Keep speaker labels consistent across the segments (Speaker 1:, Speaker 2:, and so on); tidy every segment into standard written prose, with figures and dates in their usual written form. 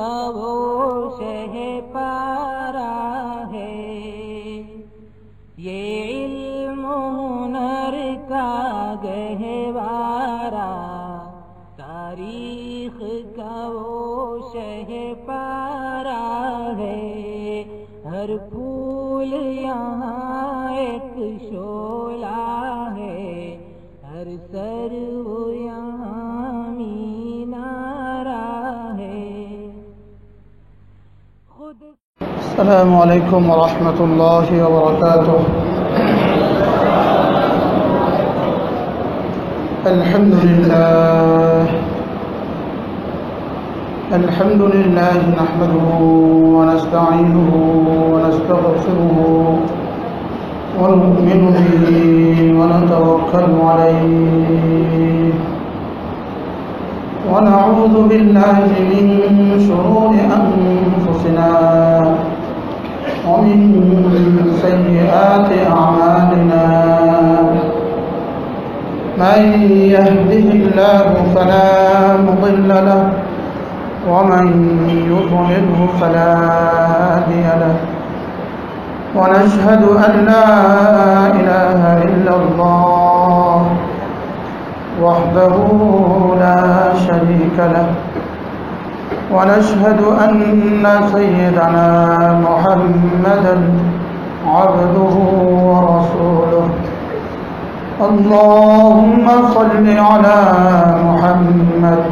Speaker 1: का वो शह पारा है, ये इल्म हुनर का गहवारा, तारीख का वो शह पारा है। हर फूल यहाँ एक शोला है, हर सर वो यहाँ मीनारा है। खुद
Speaker 2: अस्सलामु अलैकुम वरहमतुल्लाहि वबरकातुह। अल्हम्दुलिल्लाह नहमदुहु व नस्तईनुहु व नस्तगफिरुहु व नु'मिनु बिही व नतवक्कलु अलैहि व नऊज़ु बिल्लाहि मिन शुरूरि अनफुसिना व मिन सय्यिआति अअमालिना। من يهده الله فلا مضل له ومن يضلله فلا هادي له، ونشهد أن لا إله إلا الله وحده لا شريك له، ونشهد أن سيدنا محمدا عبده ورسوله. اللهم صل على محمد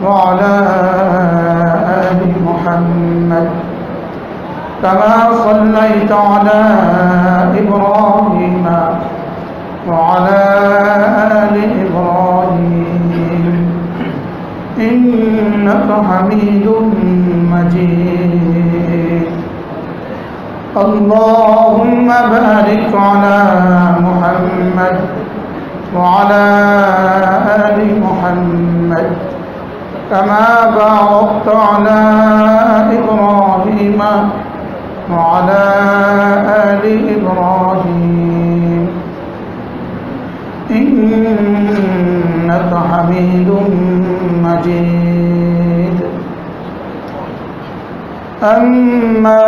Speaker 2: وعلى آل محمد كما صليت على إبراهيم وعلى آل إبراهيم إنك حميد مجيد. اللهم بارك على محمد وعلى آل محمد كما باركت على إبراهيم وعلى آل إبراهيم إنك حميد مجيد. أما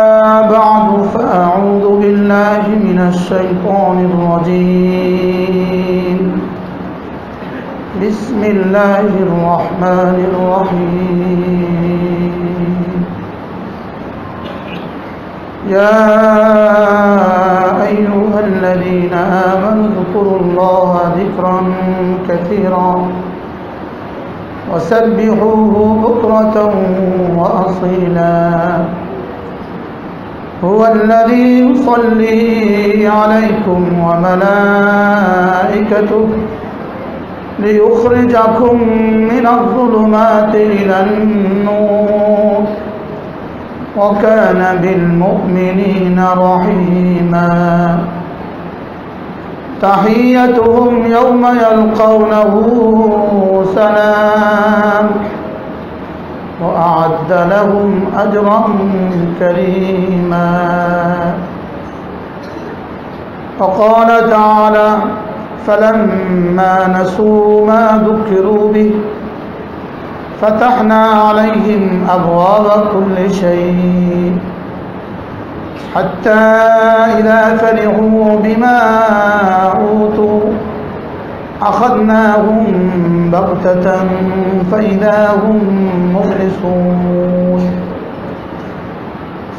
Speaker 2: بعد فأعوذ بالله من الشيطان الرجيم. بسم الله الرحمن الرحيم. يا أيها الذين آمنوا اذكروا الله ذكرا كثيرا وسبحوه بكرة وأصيلا. هو الذي يصلي عليكم وملائكته ليخرجكم من الظلمات إلى النور وكان بالمؤمنين رحيما. تحيتهم يوم يلقونه سلام وأعد لهم أجرا كريما. وقال تعالى: فلما نسوا ما ذكروا به فتحنا عليهم أبواب كل شيء حتى إذا فرحوا بما أوتوا أخذناهم بغتة فإذا هم مبلسون.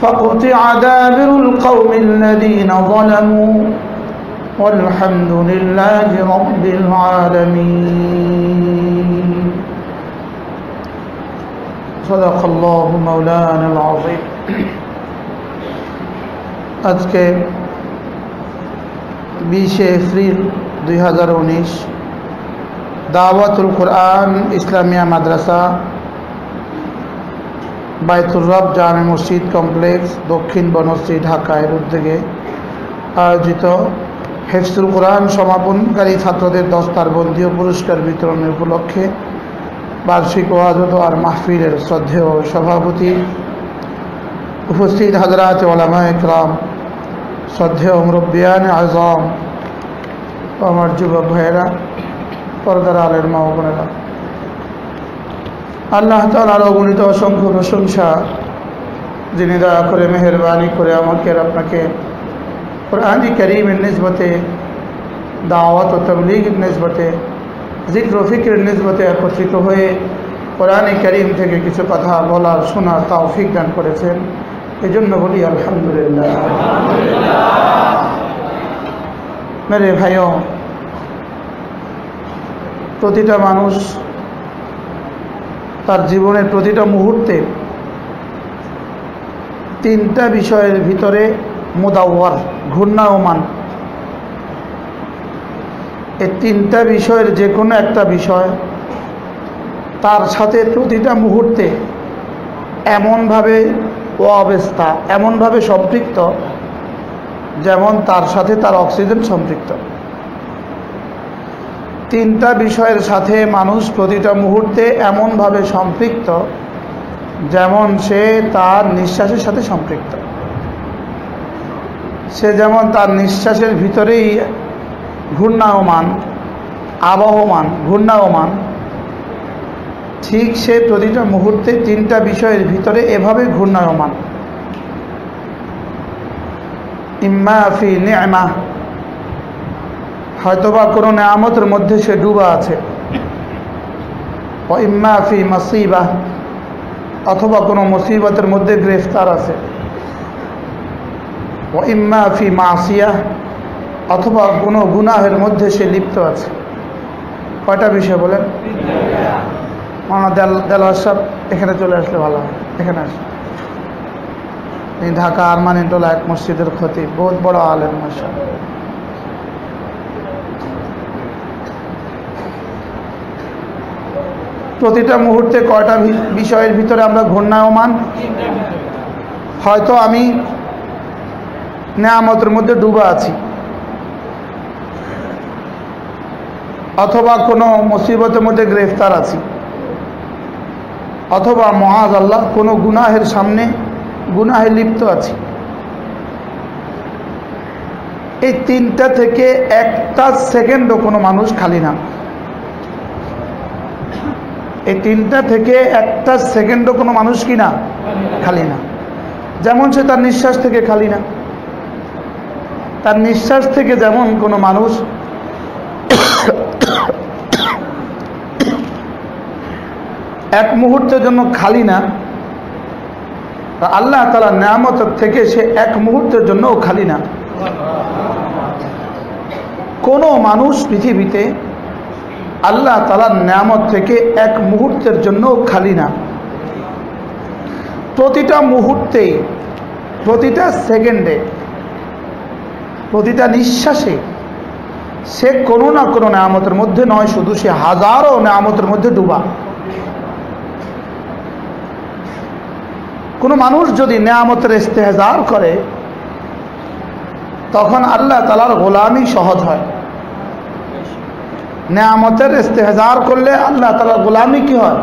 Speaker 2: فقطع دابر القوم الذين ظلموا والحمد لله رب العالمين. صدق الله مولانا العظيم. আজকে 20 এপ্রিল 2019 দাওয়াতুল কোরআন ইসলামিয়া মাদ্রাসা বাইতুর রব জামে মসজিদ কমপ্লেক্স দক্ষিণ বনশ্রী ঢাকার উদ্যোগে আয়োজিত হিফজুল কোরআন সমাপনকারী ছাত্রদের দস্তারবন্দি ও পুরস্কার বিতরণের উপলক্ষে বার্ষিক ওয়াজ ও দোয়ার মাহফিলের শ্রদ্ধেয় সভাপতি, উপস্থিত হযরত উলামায়ে ইকরাম, শ্রদ্ধেয় মুরব্বিয়ান আযম ও আমার যুবক ভাইয়েরা, পর্দার আলের মা ও বোনেরা, আল্লাহ তাআলার অগণিত অসংখ্য প্রশংসা, যিনি দয়া করে মেহেরবানি করে আমাকে আর আপনাকে কুরআন কারীমের নিসবতে, দাওয়াত ও তাবলীগের নিসবতে, জিক্র ও ফিক্রের নিসবতে একত্রিত হয়ে কুরআন কারীম থেকে কিছু কথা বলার শোনার তৌফিক দান করেছেন। এজন্য বলি আলহামদুলিল্লাহ। মেরে ভাইও, প্রতিটা মানুষ তার জীবনের প্রতিটা মুহূর্তে তিনটা বিষয়ের ভিতরে মুদাওয়ার, ঘূর্ণায়মান। এই তিনটা বিষয়ের যে কোনো একটা বিষয় তার সাথে প্রতিটা মুহূর্তে এমনভাবে অবস্থা, এমনভাবে সম্পৃক্ত যেমন তার সাথে তার অক্সিজেন সম্পৃক্ত। তিনটা বিষয়ের সাথে মানুষ প্রতিটা মুহূর্তে এমনভাবে সম্পৃক্ত যেমন সে তার নিঃশ্বাসের সাথে সম্পৃক্ত। সে যেমন তার নিঃশ্বাসের ভিতরেই ঘূর্ণায়মান, আবহমান, ঘূর্ণায়মান, ঠিক সে প্রতিটা মুহূর্তে তিনটা বিষয়ের ভিতরে এভাবে ঘূর্ণায়মান। ইম্মা ফি নি'মা, হয়তোবা কোনো নেয়ামতের মধ্যে সে ডুবা আছে। ও ইম্মা ফি মাসিবা, অথবা কোনো মুসিবতের মধ্যে গ্রেফতার আছে। ও ইম্মা ফি মাসিয়া, অথবা কোনো গুনাহের মধ্যে সে লিপ্ত আছে। কয়টা বিষয় বলেন? মাওলানা দেলওয়ার সাহেব এখানে চলে আসলে ভালো হয়। এখানে আসে, তিনি ঢাকা আরমানিটোলা এক মসজিদের খতিব, বহুত বড় আলেম মাশাআল্লাহ। প্রতিটা মুহূর্তে কয়টা বিষয়ের ভিতরে আমরা ঘূর্ণায়মান? হয়তো আমি নেয়ামতের মধ্যে ডুবা আছি, অথবা কোনো মুসিবতের মধ্যে গ্রেফতার আছি, অথবা মহাআল্লাহ কোনো গুনাহের সামনে গুনাহে লিপ্ত আছি। এই তিনটা থেকে একটা সেকেন্ডও কোনো মানুষ খালি না। এই তিনটা থেকে একটা সেকেন্ডও কোনো মানুষ কি না? খালি না। যেমন সে তার নিঃশ্বাস থেকে খালি না, তার নিঃশ্বাস থেকে যেমন কোনো মানুষ এক মুহূর্তের জন্য খালি না, আল্লাহ তাআলার নিয়ামত থেকে সে এক মুহূর্তের জন্যও খালি না। কোনো মানুষ পৃথিবীতে আল্লাহ তাআলার নিয়ামত থেকে এক মুহূর্তের জন্যও খালি না। প্রতিটা মুহূর্তে, প্রতিটা সেকেন্ডে, প্রতিটা নিঃশ্বাসে সে কোনো না কোনো নিয়ামতের মধ্যে নয় শুধু, সে হাজারো নিয়ামতের মধ্যে ডুবা। কোনো মানুষ যদি নিয়ামতের ইস্তেহজার করে তখন আল্লাহ তাআলার গোলামি সহজ হয়। নিয়ামতের ইস্তেহজার করলে আল্লাহ তাআলার গোলামি কি হয়?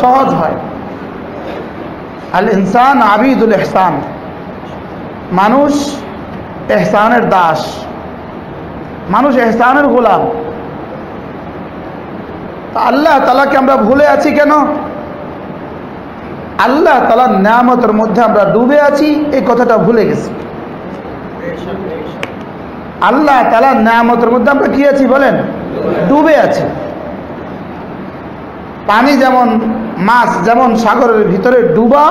Speaker 2: সহজ হয়। আল ইনসান আবিদুল ইহসান, মানুষ ইহসানের দাস, মানুষ ইহসানের গোলাম। আল্লাহ তাআলাকে আমরা ভুলে আছি কেন? আল্লাহ তাআলার নিয়ামতের মধ্যে আমরা ডুবে আছি, এই কথাটা ভুলে গেছি। আল্লাহ তাআলার নিয়ামতের মধ্যে আমরা কি আছি বলেন? ডুবে আছি। পানি যেমন, মাছ যেমন সাগরের ভিতরে ডুবা,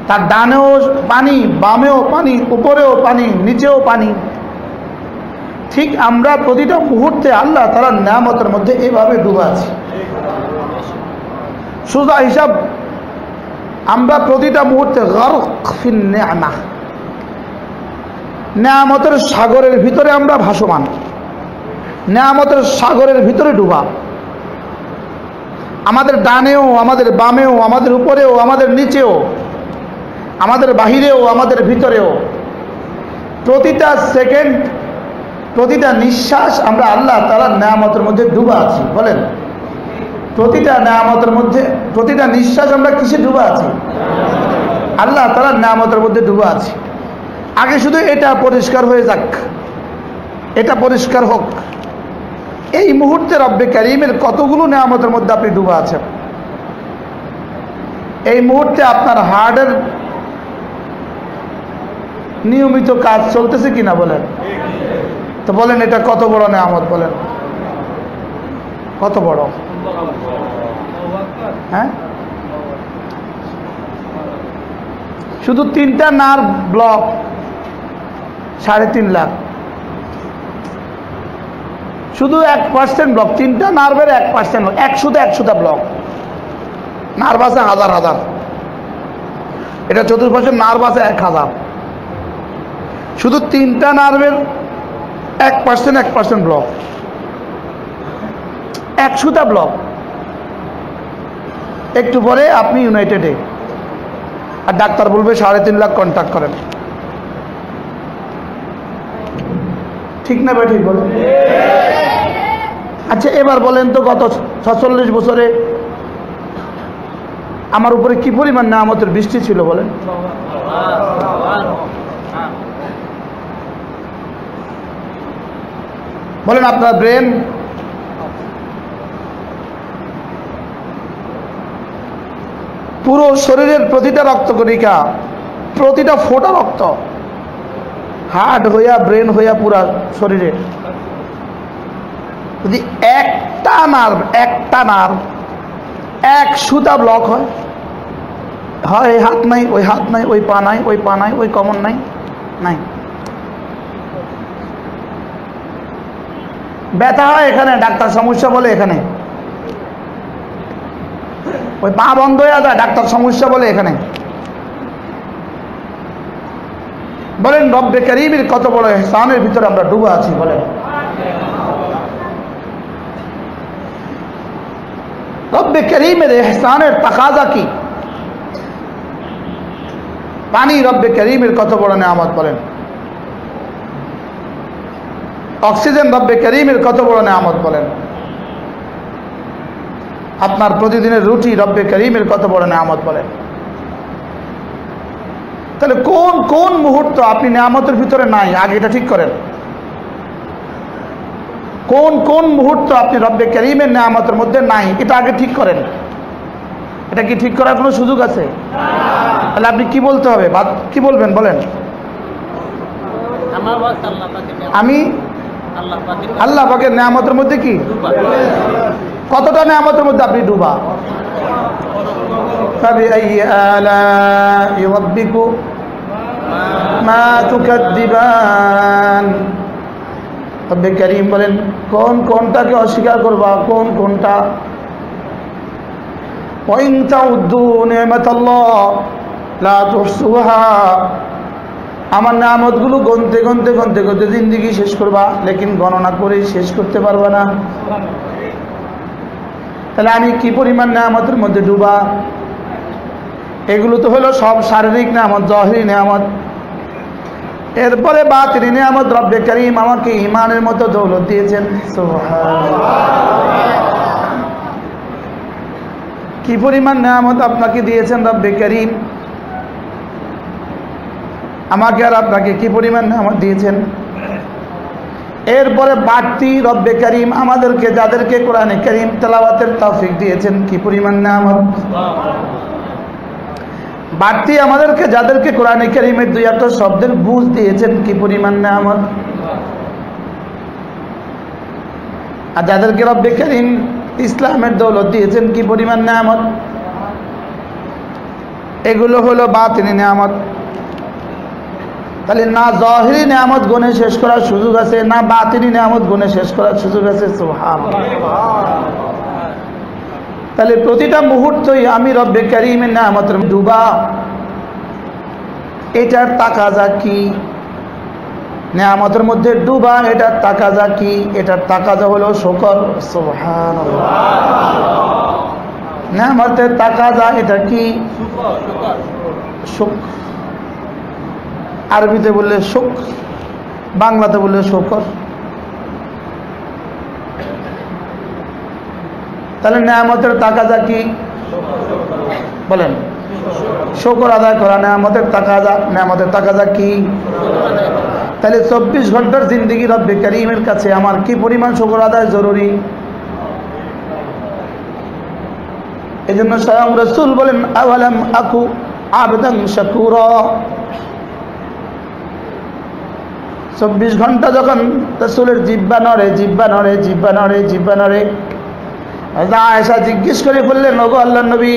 Speaker 2: তার ডানেও পানি, বামেও পানি, উপরেও পানি, নিচেও পানি, ঠিক আমরা প্রতিটা মুহূর্তে আল্লাহ তাআলার নিয়ামতের মধ্যে এভাবে ডুবা আছি। সোজা হিসাব, আমরা প্রতিটা মুহূর্তে গরক ফিন নি'মা, নিয়ামতের সাগরের ভিতরে আমরা ভাসমান, নিয়ামতের সাগরের ভিতরে ডুবা। আমাদের ডানেও, আমাদের বামেও, আমাদের উপরেও, আমাদের নিচেও, আমাদের বাহিরেও, আমাদের ভিতরেও প্রতিটা সেকেন্ড, প্রতিটা নিঃশ্বাস আমরা আল্লাহ তাআলার নিয়ামতের মধ্যে ডুবা আছি। বলেন, প্রতিটা নিয়ামতের মধ্যে, প্রতিটা নিঃশ্বাস আমরা কিসে ডুবা আছি? আল্লাহ তাআলার নিয়ামতের মধ্যে ডুবা আছি। আগে শুধু এটা পরিষ্কার হয়ে যাক, এটা পরিষ্কার হোক, এই মুহূর্তে রব্বে কারীমের কতগুলো নিয়ামতের মধ্যে আপনি ডুবা আছেন। এই মুহূর্তে আপনার হার্টের নিয়মিত কাজ চলতেছে কিনা বলেন? তো বলেন এটা কত বড় নেয়ামত, বলেন কত বড়? হ্যাঁ, শুধু 3টা নার্ভ ব্লক 3.5 লাখ, শুধু 1% ব্লক, 3টা নার্ভের 1%, 100টা ব্লক। নার্ভ আছে হাজার হাজার, এটা চতুর্পাশে নার্ভ আছে 1000, শুধু 3টা নার্ভের 1% ব্লক, 100টা ব্লক। একটু পরে আপনি ইউনাইটেডে, আর ডাক্তার বলবে 3.5 লাখ কন্ট্যাক্ট করেন। ঠিক না ভাই? ঠিক বলেন। আচ্ছা এবার বলেন তো, গত 46 বছরে আমার উপরে কি পরিমাণ নেয়ামতের বৃষ্টি ছিল বলেন? বলেন আপনার ব্রেন, পুরো শরীরের প্রতিটা রক্তকণিকা, প্রতিটা ফোঁটা রক্ত, হার্ট হইয়া ব্রেন হইয়া পুরা শরীরে যদি একটা নার্ভ 100টা ব্লক হয়, এই হাত নাই, ওই হাত নাই, ওই পা নাই, ওই পা নাই, ওই কমন নাই, নাই। ব্যথা হয় এখানে, ডাক্তার সমস্যা বলে এখানে। ওই পা বন্ধ হয়ে যায়, ডাক্তার সমস্যা বলে এখানে। বলেন রব্বে কারীমের কত বড় ইহসানের ভিতরে আমরা ডুবে আছি, বলেন। রব্বে কারীমের ইহসানের তাকাজা কি? পানি রব্বে কারীমের কত বড় নেয়ামত, বলেন। অক্সিজেন রব্বে কারীমের কত বড় নেয়ামত, বলেন। আপনার প্রতিদিনের রুটি রব্বে কারীমের কত বড় নেয়ামত, বলেন। তাহলে কোন কোন মুহূর্ত আপনি নেয়ামতের ভিতরে নাই, আগে এটা ঠিক করেন। কোন কোন মুহূর্ত আপনি রব্বে কারীমের নেয়ামতের মধ্যে নাই, এটা আগে ঠিক করেন। এটা কি ঠিক করার কোনো সুযোগ আছে? তাহলে আপনি কি বলতে হবে, কি বলবেন বলেন? আমি আল্লাহ পাকের নেয়ামতের মধ্যে কি, কতটা নেয়ামতের মধ্যে আপনি ডুবা? فبأي آلاء ربكما تكذبان। রব্বে কারীম বলেন কোন কোনটাকে অস্বীকার করবা, কোন কোনটা? وإن تعدوا نعمة الله لا تحصوها। আমার নেয়ামতগুলো গনতে গনতে গনতে গনতে জিন্দেগি শেষ করবা, লেকিন গণনা করে শেষ করতে পারবা না। তাহলে আমি কি পরিমাণ নেয়ামতের মধ্যে ডুবা? এগুলো তো হলো সব শারীরিক নেয়ামত, জাহিরি নেয়ামত। এরপরে বাতিনি নেয়ামত, রব্বে কারীম আমাকে ঈমানের মতো দৌলত দিয়েছেন। সুবহানাল্লাহ, কি পরিমাণ নেয়ামত আপনাকে দিয়েছেন রব্বে কারীম, আমাকে আর আপনাকে কি পরিমাণ নেয়ামত দিয়েছেন। এরপরে বাড়তি রব্বে কারীম আমাদেরকে, যাদেরকে কোরআনে কারীম তেলাওয়াতের তৌফিক দিয়েছেন, কি পরিমাণ নেয়ামত। বাড়তি আমাদেরকে, যাদেরকে কোরআনে কারীমের 2-1 শব্দের বুঝ দিয়েছেন, কি পরিমাণ নেয়ামত। আর যাদেরকে রব্বে কারীম ইসলামের দৌলত দিয়েছেন, কি পরিমাণ নেয়ামত। এগুলো হলো বাতিনি নেয়ামত। তাহলে না জাহিরি নেয়ামত গুণে শেষ করার সুযোগ আছে, না বাতিনি নেয়ামত গুণে শেষ করার সুযোগ আছে। সুবহানাল্লাহ। তাহলে প্রতিটা মুহূর্তই আমি রব্বে কারীমের নেয়ামতের ডুবা। এটার তাকাজা কি? নেয়ামতের মধ্যে ডুবা, এটার তাকাজা কি? এটার তাকাজা হলো শুকর। সুবহানাল্লাহ। নেয়ামতের তাকাজা এটা কি? শুকর। আরবিতে বললে শুক, বাংলাতে বললে শুকর। তাহলে নেয়ামতের তাকাজা কি বলেন? শুকর আদায় করা নেয়ামতের তাকাজা। নেয়ামতের তাকাজা কি? তাহলে 24 ঘন্টার জিন্দেগি রব্বে কারীমের কাছে আমার কি পরিমাণ শুকর আদায় জরুরি। এই জন্য স্বয়ং রাসূল বলেন আওয়ালাম আকু আবদান শাকুরা। 24 ঘন্টা যখন রাসূলের জিহ্বা নড়ে, জিহ্বা নড়ে, জিহ্বা নড়ে, জিহ্বা নড়ে, আয়েশা জিজ্ঞেস করে বললেন, ওগো আল্লাহর নবী,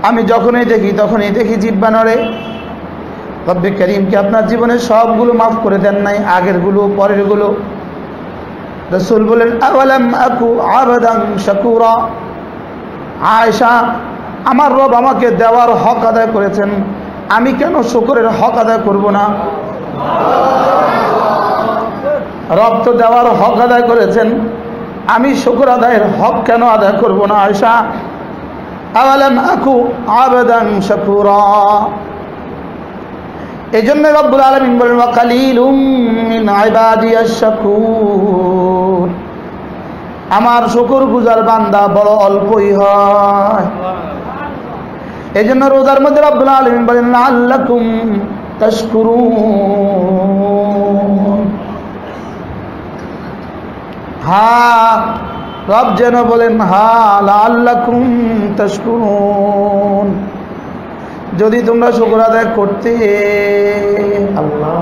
Speaker 2: আমি যখনই দেখি জিহ্বা নড়ে। রব্বে করিম কি আপনার জীবনের সবগুলো মাফ করে দেন নাই, আগেরগুলো পরেরগুলো? রাসূল বলেন আওয়ালাম আকু আবদান শাকুরা। আয়েশা, আমার রব আমাকে দেওয়ার হক আদায় করেছেন, আমি কেন শুকরের হক আদায় করব না? রব তো দেওয়ার হক আদায় করেছেন, আমি শুকর আদায়ের হক কেন আদায় করব না? আয়েশা, আওয়ালাম আকু আবদান শাকুরা। এই জন্য রব্বুল আলামিন বলেন ওয়া কালিলুম মিন ইবাদিয়াশ শাকুর, আমার শুকরগুজার বান্দা বড় অল্পই হয়। এই জন্য রোজার মধ্যে রব্বুল আলামিন বলেন লাআল্লাকুম তাশকুরুন। হ্যাঁ, রব যেন বলেন হ্যাঁ লাআল্লাকুম তাশকুরুন, যদি তোমরা শুকর আদায় করতে। আল্লাহ।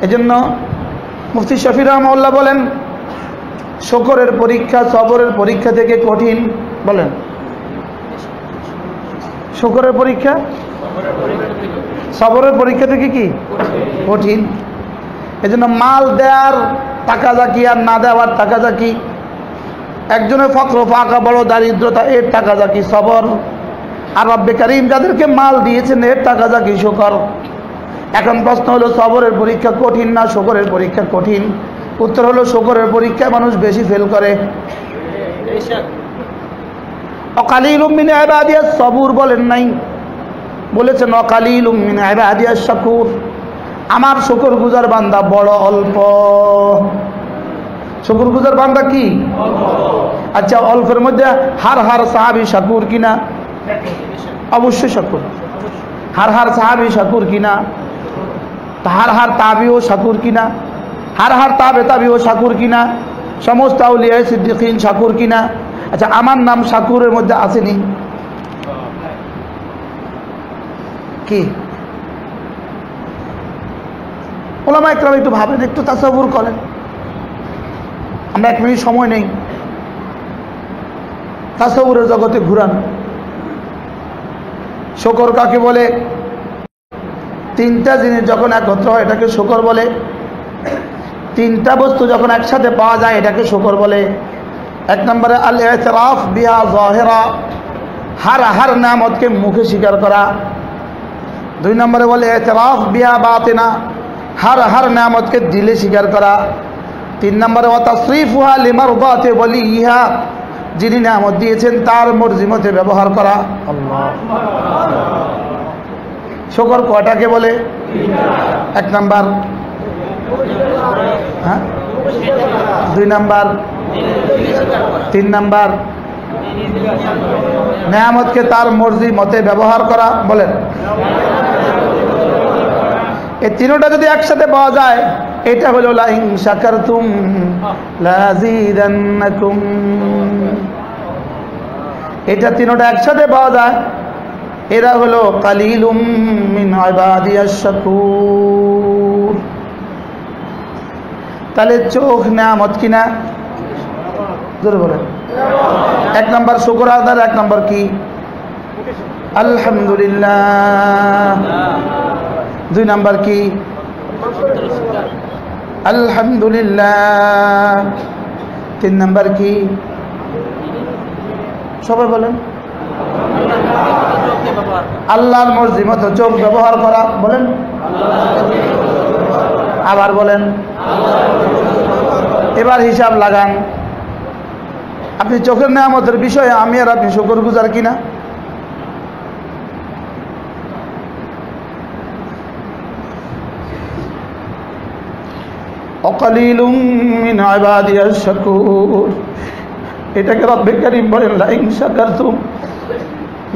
Speaker 2: এই জন্য মুফতি শফি রাহমাহুল্লাহ বলেন শুকরের পরীক্ষা সবরের পরীক্ষা থেকে কঠিন। বলেন, শুকরের পরীক্ষা সবরের পরীক্ষা থেকে কি কঠিন? এই জন্য মাল দেওয়ার তাকাজাকি আর না দেওয়ার তাকাজাকি, একজনের ফকর ফাঁকা বড় দারিদ্রতা এর তাকাজাকি সবর, আর রব্বে কারীম যাদেরকে মাল দিয়েছেন এর তাকাজাকি শুকর। এখন প্রশ্ন হলো সবরের পরীক্ষা কঠিন না শুকরের পরীক্ষা কঠিন? উত্তর হলো শুকরের পরীক্ষায় মানুষ বেশি ফেল করে। অকালিলুম মিন ইবাদিয়াস সাবুর বলেন নাই, বলেছেন অকালিলুম মিন ইবাদিয়াস শাকুর, আমার শুকরগুজার বান্দা বড় অল্প। শুকরগুজার বান্দা কি আচ্ছা, অল্পের মধ্যে হার সাহাবী শাকুর কিনা? অবশ্যই শাকুর। হার সাহাবী শাকুর কিনা? হার তাবিও শাকুর কিনা? হার তাবিও শাকুর কিনা? সমস্ত আউলিয়া সিদ্দিকিন শাকুর কিনা? আচ্ছা, আমার নাম শাকুরের মধ্যে আসেনি কি? ওলামা ইকরাম একটু ভাবেন, একটু তাসাব্বুর করেন। আমরা 1 মিনিট সময় নেই, তাসাব্বুরের জগতে ঘুরান। শুকর কাকে বলে? 3টা জিনিস যখন একত্র হয় এটাকে শুকর বলে। 3টা বস্তু যখন একসাথে পাওয়া যায় এটাকে শুকর বলে। 1 নম্বরে আল ইতিরাফ বিহা যাহিরা, হার নিয়ামতকে মুখে স্বীকার করা। 2 নম্বরে বলে ইতিরাফ বিহা বাতিনা, হার নিয়ামতকে দিলে স্বীকার করা। 3 নম্বরে ওয়া তাসরিফুহা লিমারদাতি ওয়ালিহা, যিনি নিয়ামত দিয়েছেন তার মর্জি মতে ব্যবহার করা। আল্লাহ। শুকর কয়টাকে বলে? 1 নাম্বার, হ্যাঁ 2 নাম্বার, 3 নাম্বার নিয়ামতকে তার মর্জি মতে ব্যবহার করা। বলেন, এই 3টা যদি একসাথে পাওয়া যায় এটা হলো লা ইন শাকারতুম লাযীদান্নাকুম। এটা 3টা একসাথে পাওয়া যায়, এরা হলো কালিলুম মিন ইবাদিয়াশ শাকুর। তাহলে চোখ নিয়ামত কিনা? জোরে বলেন। 1 নম্বর শুকর আদার, 1 নম্বর কি? আলহামদুলিল্লাহ। 2 নম্বর কি? আলহামদুলিল্লাহ। 3 নম্বর কি? সবাই বলেন। আল্লাহর মর্জি মতো চোখ ব্যবহার করা। বলেন, আবার বলেন। এবার হিসাব লাগান, আপনি চোখের নিয়ামতের বিষয়ে আমি আর আপনি শুকরগুজার কিনা? অকালিলুম মিন ইবাদিয়াশ শাকুর, এটাকে রব্বে কারীম বলেন লা ইন শাকারতুম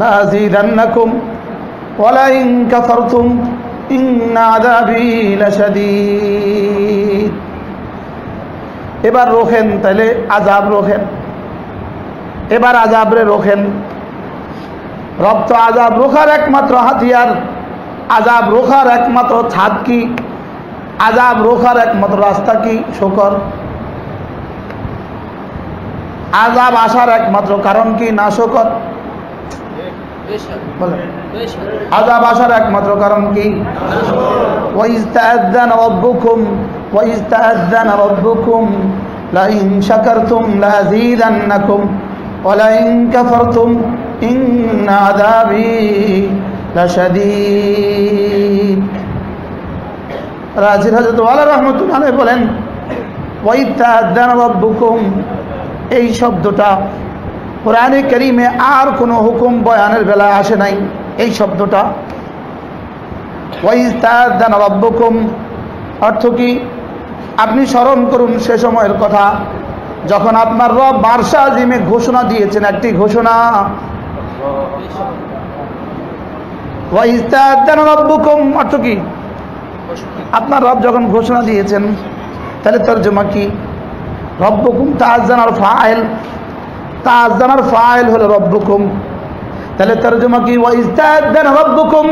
Speaker 2: লাযীদান্নাকুম ওয়া লা ইন কাফারতুম ইন্না আযাবী লাশাদীদ। এবার রোখেন, তাহলে আযাব রোখেন। এবার আযাবরে রোখেন। রব তো আযাব রোখার একমাত্র হাতিয়ার, আযাব রোখার একমাত্র ছাদ কি, আযাব রোখার একমাত্র রাস্তা কি? শুকর। আযাব আসার একমাত্র কারণ কি? না শুকর। বলেন, আযাব আসার একমাত্র কারণ কি? ওয়াইজ তাআযানা রাব্বুকুম ওয়াইজ তাআযানা রাব্বুকুম লাইন শাকারতুম লাযীদান্নাকুম ওয়া লাইন কাফারতুম ইন্না আযাবি লাশাদীদ। রাজি হযরত ওয়ালা রাহমাতুল্লাহ আলাইহি বলেন, ওয়াইজ তাআযানা রাব্বুকুম, এই শব্দটা কোরআনে কারীমে আর কোনো হুকুম বয়ানের বেলায় আসে নাই। এই শব্দটা ওয়াইজ তাআযানা রাব্বুকুম অর্থ কি? আপনি স্মরণ করুন সে সময়ের কথা যখন আপনার রব বারশা আজিমে ঘোষণা দিয়েছেন, একটি ঘোষণা। ওয়াইজ তাআযানা রাব্বুকুম অর্থ কি? আপনার রব যখন ঘোষণা দিয়েছেন, তাহলে তরজমা কি? রব্বুকুম তাআযানার ফাইল, তাআযানার ফাইল হলো রব্বুকুম, তাহলে তরজমা কি? ওয়াইজ তাআযানা রাব্বুকুম,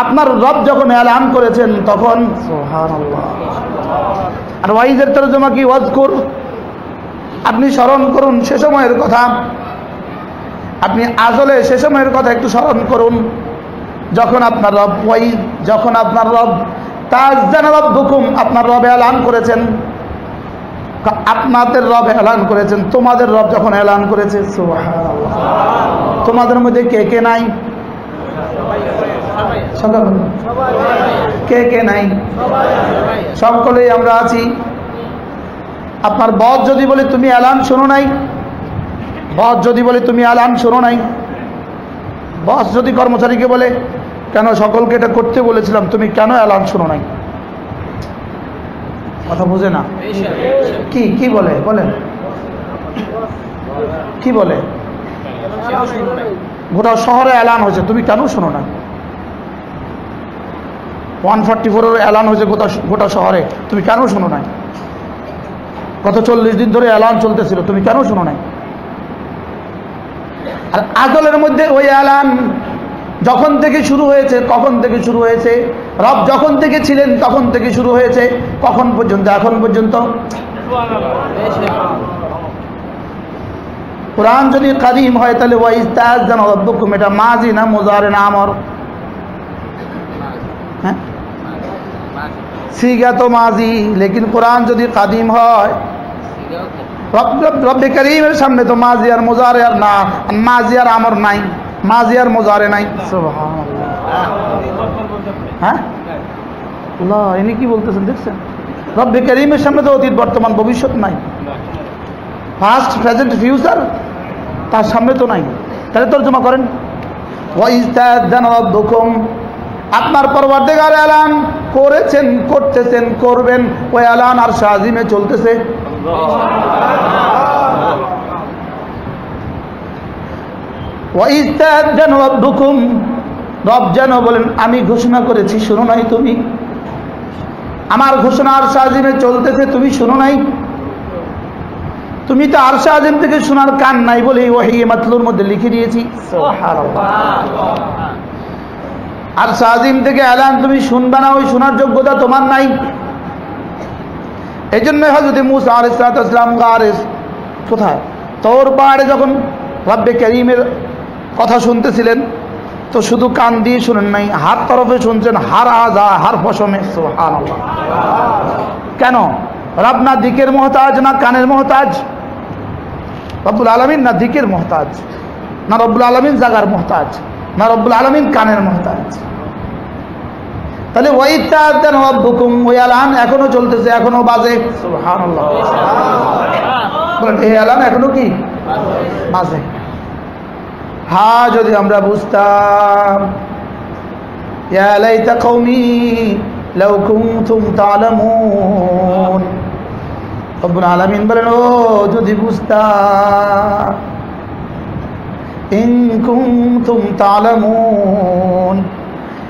Speaker 2: আপনার রব যখন এলান করেছেন তখন। সুবহানাল্লাহ। আর ওয়াইজের তরজমা কি? ওয়াজকুর, আপনি স্মরণ করুন সে সময়ের কথা। আপনি আসলে সে সময়ের কথা একটু স্মরণ করুন যখন আপনার রব ওয়াইজ, যখন আপনার রব তাআযানা রাব্বুকুম, আপনার রব এলান করেছেন। আপনাদের রব এলান করেছেন, তোমাদের রব যখন এলান করেছে। সুবহানাল্লাহ। তোমাদের মধ্যে কে কে নাই? কে কে নাই? সকলেই আমরা আছি। আপনার বস যদি বলে তুমি এলান শোনো নাই, বস যদি বলে তুমি এলান শোনো নাই, বস যদি কর্মচারীকে বলে কেন সকলকে এটা করতে বলেছিলাম, তুমি কেন এলান শোনো নাই? কথা বুঝে না। কি কি বলে? বলেন কি বলে? গোটা শহরে এলান হয়েছে, তুমি কেন শোনো না? 144 এলান হয়েছে গোটা শহরে, তুমি কেন শোনো নাই? গত 40 দিন ধরে এলান চলতেছিল, তুমি কেন শোনো নাই? আর আদলের মধ্যে ওই এলান যখন থেকে শুরু হয়েছে, কখন থেকে শুরু হয়েছে? রব যখন থেকে ছিলেন তখন থেকে শুরু হয়েছে, কখন পর্যন্ত? এখন পর্যন্ত। কোরআন যদি কাদিম হয় তাহলে ওয়াইজ তাআযানা রাব্বুকুম, এটা মাজি না মুজারে না আমর? হ্যাঁ, সিগা তো মাজি, লেকিন কোরআন যদি কাদিম হয়, রব্বে কারীমের সামনে তো মাজি আর মুজারে আর না, মাজি আর আমর নাই, মাজি আর মুজারে নাই। সুবহানাল্লাহ। হ্যাঁ, আল্লাহ ইনি কি বলতেছেন দেখছেন? রব্বে কারীমের সামনে তো অতীত বর্তমান ভবিষ্যৎ নাই, পাস্ট প্রেজেন্ট ফিউচার তার সামনে তো নাই। তাহলে তরজমা করেন, ওয়াইজ তাআযানা রাব্বুকুম, আপনার পরওয়ারদিগার এলান করেছেন, করতেছেন, করবেন, ওই এলান আর শাজিমে চলতেছে। ওয়াইজ তাআযানা রাব্বুকুম, রব যেন বলেন আমি ঘোষণা করেছি শোনো নাই তুমি, আমার ঘোষণা আর শাজিমে চলতেছে, তুমি শোনো নাই। তুমি তো আরশে আজিম থেকে শোনার কান নাই বলেই ওহী মাতলুর মধ্যে লিখে দিয়েছি। সুবহানাল্লাহ। আরশে আজিম থেকে এলান তুমি শুনবা না, ওই শোনার যোগ্যতা তোমার নাই। এই জন্য হযরত মূসা আলাইহিস সালাম গারে কোথায় তোর পাহাড়ে যখন রব্বে কারীমের কথা শুনতেছিলেন তো শুধু কান দিয়ে শুনেন নাই, হাত তরফে শুনছেন, হার আজা হার ফসমে। সুবহানাল্লাহ। কেন? রব না দিকের মোহতাজ না কানের মোহতাজ? রব্বুল আলামিন না দিকের মোহতাজ, না রব্বুল আলামিন জাগার মোহতাজ, না রব্বুল আলামিন কানের মোহতাজ। তাহলে ওয়াইজ তাআযানা রাব্বুকুম, ওই এলান এখনো চলতেছে, এখনো বাজে। সুবহানাল্লাহ। বলেন এই এলান এখনো কি বাজে? হ্যাঁ, যদি আমরা বুঝতাম। ইয়া লাইতা কওমি লাউ কুনতুম তা'লামুন, রব্বুল আলামিন বলেন ও যদি বুঝতাম, ইন কুনতুম তা'লামুন।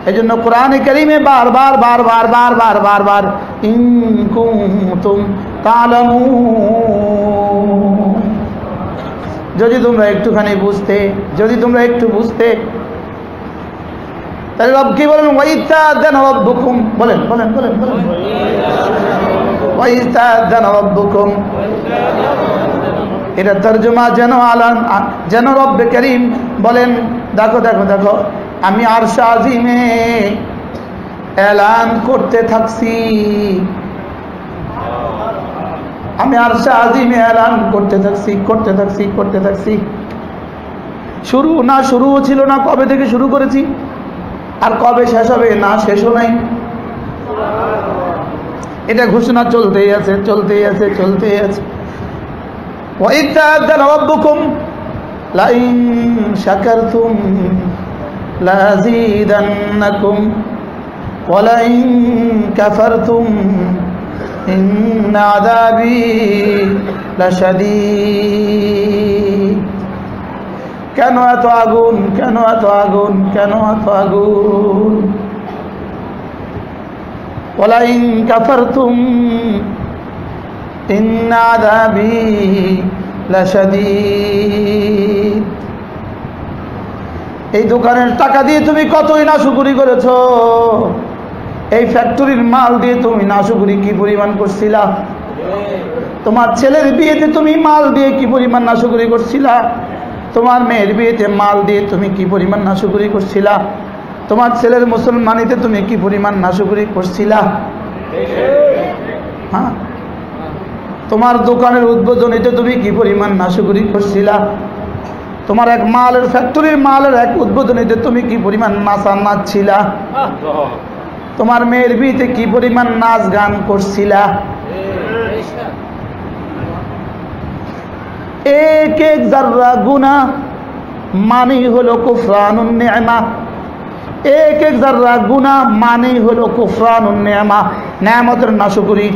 Speaker 2: এই জন্য কোরআনে কারীমে বারবার বারবার বারবার বারবার ইন কুনতুম তা'লামুন। যদি তোমরা একটুখানি বুঝতে, যদি তোমরা একটু বুঝতে, তাহলে রব কি বলেন? ওয়াইতাযানা রাব্বুকুম, বলেন বলেন বলেন বলেন, ওয়াইতাযানা রাব্বুকুম। এটা তর্জমা যেন রব্বে করিম বলেন, দেখো দেখো দেখো, আমি আরশে আজিমে এলান করতে থাকছি, আমি আরশে আজিমে এলান করতে থাকছি, করতে থাকছি, করতে থাকছি। শুরু না, শুরুও ছিল না, কবে থেকে শুরু করেছি আর কবে শেষ হবে, না শেষও নাই। এটা ঘোষণা চলতেই আছে, চলতেই আছে, চলতেই আছে। وَإِذْ تَأَذَّنَ رَبُّكُمْ لَئِن شَكَرْتُمْ لَأَزِيدَنَّكُمْ وَلَئِن كَفَرْتُمْ إِنَّ عَذَابِي لَشَدِيدٌ। কেন এত আগুন, কেন এত আগুন, কেন এত আগুন? وَلَئِن كَفَرْتُمْ ইন্না আযাবি লাশাদীদ। এই দোকানের টাকা দিয়ে তুমি কতই নাশুকরি করেছো, এই ফ্যাক্টরির মাল দিয়ে তুমি নাশুকরি কি পরিমাণ করছিলা, তোমার ছেলের বিয়েতে তুমি মাল দিয়ে কি পরিমাণ নাশুকরি করছিলা, তোমার মেয়ের বিয়েতে মাল দিয়ে তুমি কি পরিমাণ নাশুকরি করছিলা, তোমার ছেলের মুসলমানিতে তুমি কি পরিমাণ নাশুকরি করছিলা। হ্যাঁ, তোমার দোকানের উদ্বোধনীতে তুমি কি পরিমাণ নাশুকরি করছিলা, তোমার এক মালের ফ্যাক্টরির মালের এক উদ্বোধনীতে তুমি কি পরিমাণ নাচা নাচছিলা, তোমার মেয়ের বিয়েতে কি পরিমাণ নাচ গান করছিলা। এক এক যাররা গুনাহ মানেই হলো কুফরানুন নি'মা, এক এক যাররা গুনাহ মানেই হলো কুফরানুন নি'মা, নেয়ামতের নাশুকরি।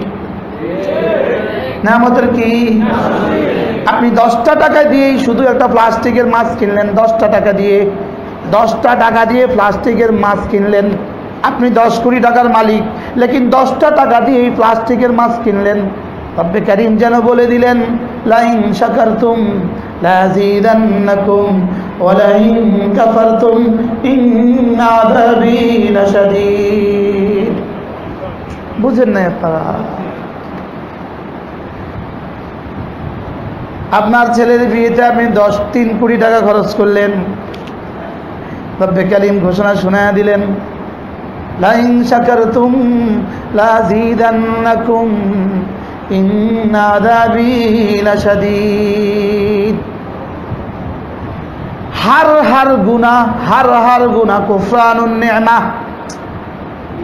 Speaker 2: নেয়ামতের কি? আপনি 10টা টাকা দিয়ে শুধু একটা প্লাস্টিকের মাছ কিনলেন, 10টা টাকা দিয়ে, 10টা টাকা দিয়ে প্লাস্টিকের মাছ কিনলেন, আপনি 10 কোটি টাকার মালিক, লেকিন 10টা টাকা দিয়ে এই প্লাস্টিকের মাছ কিনলেন। রব্বে কারীম যেন বলে দিলেন, লাইন শাকারতুম লাযীদান্নাকুম ওয়া লাইন কাফারতুম ইন্না আযাবি লাশাদীদ। বুঝেন না আপনারা? আপনার ছেলের বিয়েতে আপনি 3 কোটি টাকা খরচ করলেন, রব্বে কারীম ঘোষণা শোনায়া দিলেন, লাইন শাকারতুম লাযীদান্নাকুম ইন্না আযাবি লাশাদীদ। হার হার গুনাহ, হার হার গুনাহ কুফরানুন নি'মা।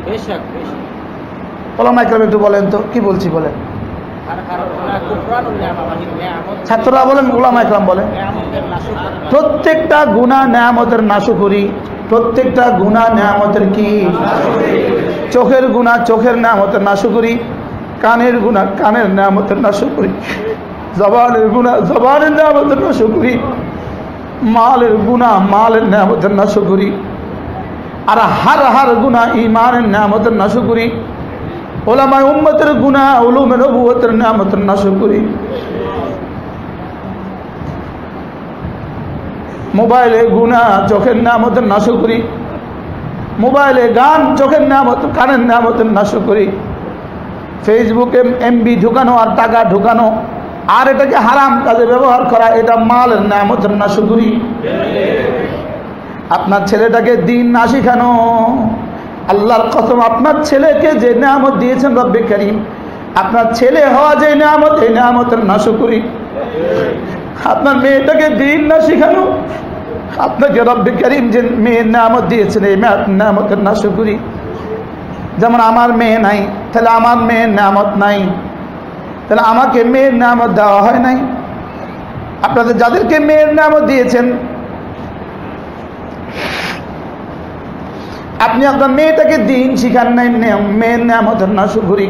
Speaker 2: বেশক বেশক ওলামা کرام একটু বলেন তো কি বলছি বলেন। ছাত্ররা বলেন, ওলামা کرام বলেন, প্রত্যেকটা গুনাহ নেয়ামতের নাশুকরি, প্রত্যেকটা গুনাহ নেয়ামতের কি? চোখের গুনাহ চোখের নেয়ামতের নাশুকরি, কানের গুনাহ কানের নেয়ামতের নাশুকরি, জবানের গুনাহ জবানের নেয়ামতের নাশুকরি, মালের গুনাহ মালের নেয়ামতের নাশুকরি, আর হার হার গুনাহ ঈমানের নেয়ামতের নাশুকরি, ওলামায়ে উম্মতের গুনাহ উলুমে নবুয়তের নেয়ামতের নাশুকরি। মোবাইলে গুনাহ চোখের নেয়ামতের নাশুকরি, মোবাইলে গান চোখের নেয়ামত কানের নেয়ামতের নাশুকরি, ফেসবুকে এমবি ঢুকানো আর টাকা ঢুকানো আর এটাকে হারাম কাজে ব্যবহার করা, এটা মালের নেয়ামতের নাশুকরি। আপনার ছেলেটাকে দিন না শিখানো, আল্লাহর কসম আপনার ছেলেকে যে নেয়ামত দিয়েছেন রব্বে কারীম, আপনার ছেলে হওয়া যে নেয়ামত, এই নেয়ামতের নাশুকরি। আপনার মেয়েটাকে দিন না শিখানো, আপনাকে রব্বে কারীম যে মেয়ের নেয়ামত দিয়েছেন এই নেয়ামতের নাশুকরি। যেমন আমার মেয়ে নাই, তাহলে আমার মেয়ের নেয়ামত নাই, তাহলে আমাকে মেয়ের নেয়ামত দেওয়া হয় নাই। আপনাদের যাদেরকে মেয়ের নেয়ামত দিয়েছেন, আপনি আপনার মেয়েটাকে দিন শিখান নাই, মেয়ের নেয়ামতের নাশুকরি।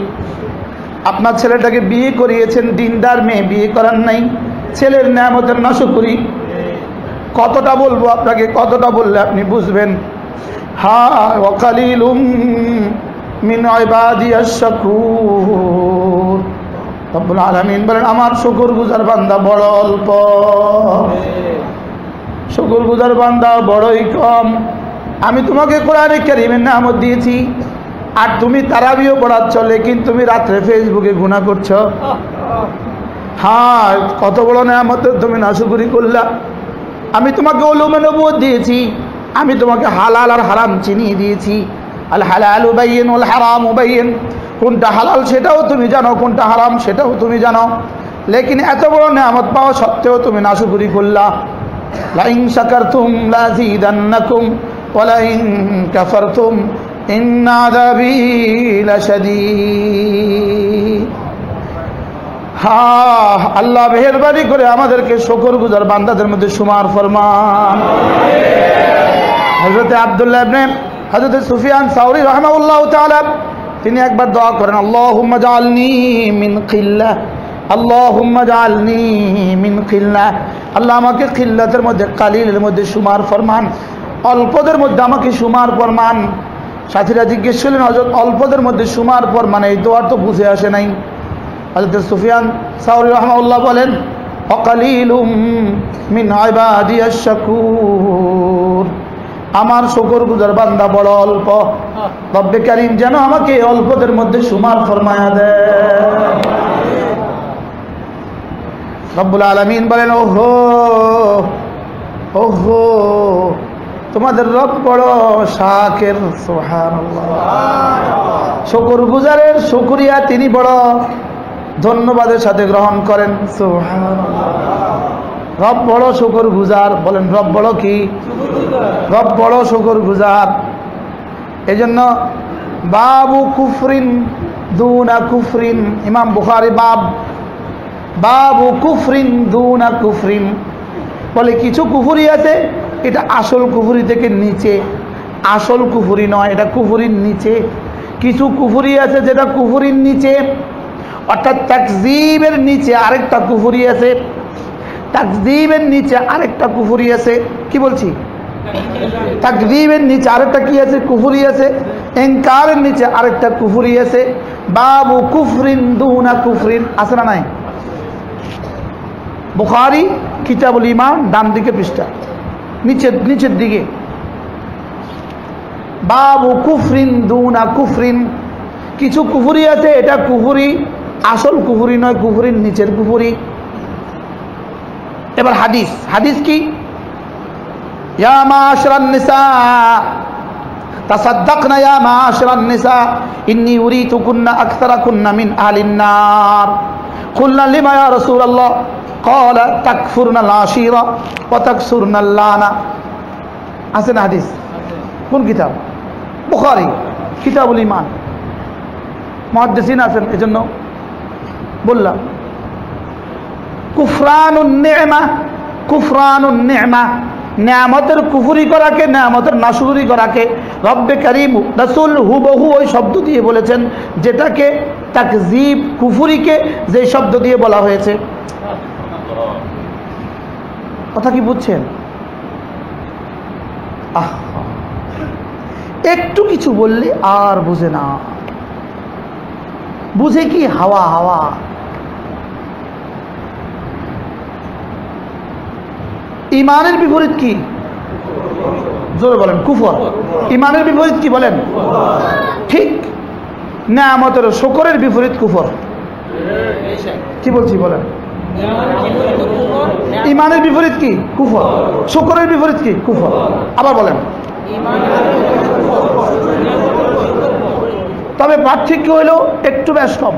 Speaker 2: আপনার ছেলেটাকে বিয়ে করিয়েছেন, দিনদার মেয়ে বিয়ে করার নাই, ছেলের নেয়ামতের নাশুকরি। কতটা বলবো আপনাকে, কতটা বললে আপনি বুঝবেন? হ্যাঁ, ওয়া কালিলুম মিন ইবাদিয়াশ শাকুর। রব্বুল আলামিন বলেন আমার শুকরগুজার বান্দা বড় অল্প, শুকরগুজার বান্দা বড়ই কম। আমি তোমাকে কোরআনে কারীমের নিয়ামত দিয়েছি, আর তুমি তারাবিও পড়াচ্ছ, লেকিন তুমি রাত্রে ফেসবুকে গুনাহ করছো। হ্যাঁ, কত বড় নিয়ামতের তুমি নাশুকরি করলা। আমি তোমাকে উলুমে নবুয়ত দিয়েছি, আমি তোমাকে হালাল আর হারাম চিনিয়ে দিয়েছি। আল হালালু বাইয়িন ওয়াল হারামু বাইয়িন, কোনটা হালাল সেটাও তুমি জানো, কোনটা হারাম সেটাও তুমি জানো, লেকিন এত বড় নিয়ামত পাওয়া সত্ত্বেও তুমি নাশুকরি করলা। লা ইন শাকারতুম লাযীদান্নাকুম ওয়া লা ইন কাফারতুম ইন্না আযাবী লাশাদীদ। হ্যাঁ, আল্লাহ মেহেরবানি করে আমাদেরকে শুকরগুজার বান্দাদের মধ্যে শুমার ফরমান। হযরত আব্দুল্লাহ ইবনে হযরত সুফিয়ান সাউরি রাহিমাহুল্লাহু তাআলা তিনি একবার দোয়া করেন, আল্লাহুম্মা জাআলনি মিন কিল্লাহ, আল্লাহুম্মা জাআলনি মিন কিল্লাহ। আল্লাহ আমাকে কিল্লাতের মধ্যে, কালিলের মধ্যে শুমার ফরমান, অল্পদের মধ্যে আমাকে শুমার ফরমান। সাথীরা জিজ্ঞেস করলেন, হযরত অল্পদের মধ্যে শুমার ফরমান, এই দোয়ার তো বুঝে আসে নাই। হযরত সুফিয়ান সাউরি রাহিমাহুল্লাহ বলেন, ওয়াকালিলুম মিন ইবাদিয়াশ শাকুর, আমার শুকরগুজার বান্দা বড় অল্প। রব্বে কারীম যেন আমাকে অল্পদের মধ্যে শুমার ফরমায়া দেয়। রব্বুল আলামিন বলেন, ওহো ওহো, তোমাদের রব বড় শাকির। সুবহানাল্লাহ। শুকরগুজারের শুকরিয়া তিনি বড় ধন্যবাদের সাথে গ্রহণ করেন। সুবহানাল্লাহ। রব বড় শুকরগুজার। বলেন, রব বড় কি? রব বড় শুকরগুজার। এজন্য বাবু কুফরিন দুনা কুফরিন, ইমাম বুখারী বাবু কুফরিন দুনা কুফরিন বলে, কিছু কুফরি আছে এটা আসল কুফরি থেকে নিচে, আসল কুফরি নয়, এটা কুফরির নিচে। কিছু কুফরি আছে যেটা কুফরির নিচে, অর্থাৎ তাকযীবের নিচে আরেকটা কুফরি আছে, তাকযীবের নিচে আরেকটা কুফরি আছে। কি বলছি? তাকযীবের নিচে আরেকটা কি আছে? কুফরি আছে। ইনকারের নিচে আরেকটা কুফরি আছে। বাবু কুফরিন দুনা কুফরিন আছে না নাই? বুখারী কিতাবুল ঈমান, ডান দিকে পৃষ্ঠা, নিচের দিকে বাবু কুফরিন দুনা কুফরিন। কিছু কুফরি আছে এটা কুফরি, আসল কুফরি নয়, কুফরির নিচের কুফরি। এবার হাদিস কি? ইয়া মাশরান নিসা তাসাদ্দাকনা, ইয়া মাশরান নিসা ইন্নী উরিতুকুন্না আকসারাকুন্না মিন আহলিন নার। কুলনা লিমা ইয়া রাসূলুল্লাহ? ক্বালা তাকফুরনাল আশীরা ওয়া তাকসুরনাল লানা। আছে না হাদিস? কোন কিতাব? বুখারী কিতাবুল ঈমান। মুহাদ্দিসিন আছেন, এজন্য বললাম। কুফরানুন নি'মা, কুফরানুন নি'মা, নিয়ামতের কুফরি করাকে, নিয়ামতের নাশুকরি করাকে রব্বে কারীম রাসূল হুবহু ওই শব্দ দিয়ে বলেছেন যেটাকে তাকযীব, কুফরিকে যে শব্দ দিয়ে বলা হয়েছে। কথা কি বুঝছেন? একটু কিছু বললে আর বুঝে না, বুঝে কি হাওয়া হাওয়া। ইমানের বিপরীত কি? জোরে বলেন, কুফর। ইমানের বিপরীত কি বলেন? ঠিক। নিয়ামতের শুকরের বিপরীত কুফর। কি বলছি বলেন? ইমানের বিপরীত কি? কুফর। শুকরের বিপরীত কি? কুফর। আবার বলেন। তবে পার্থক্য হলো একটু বেশ কম,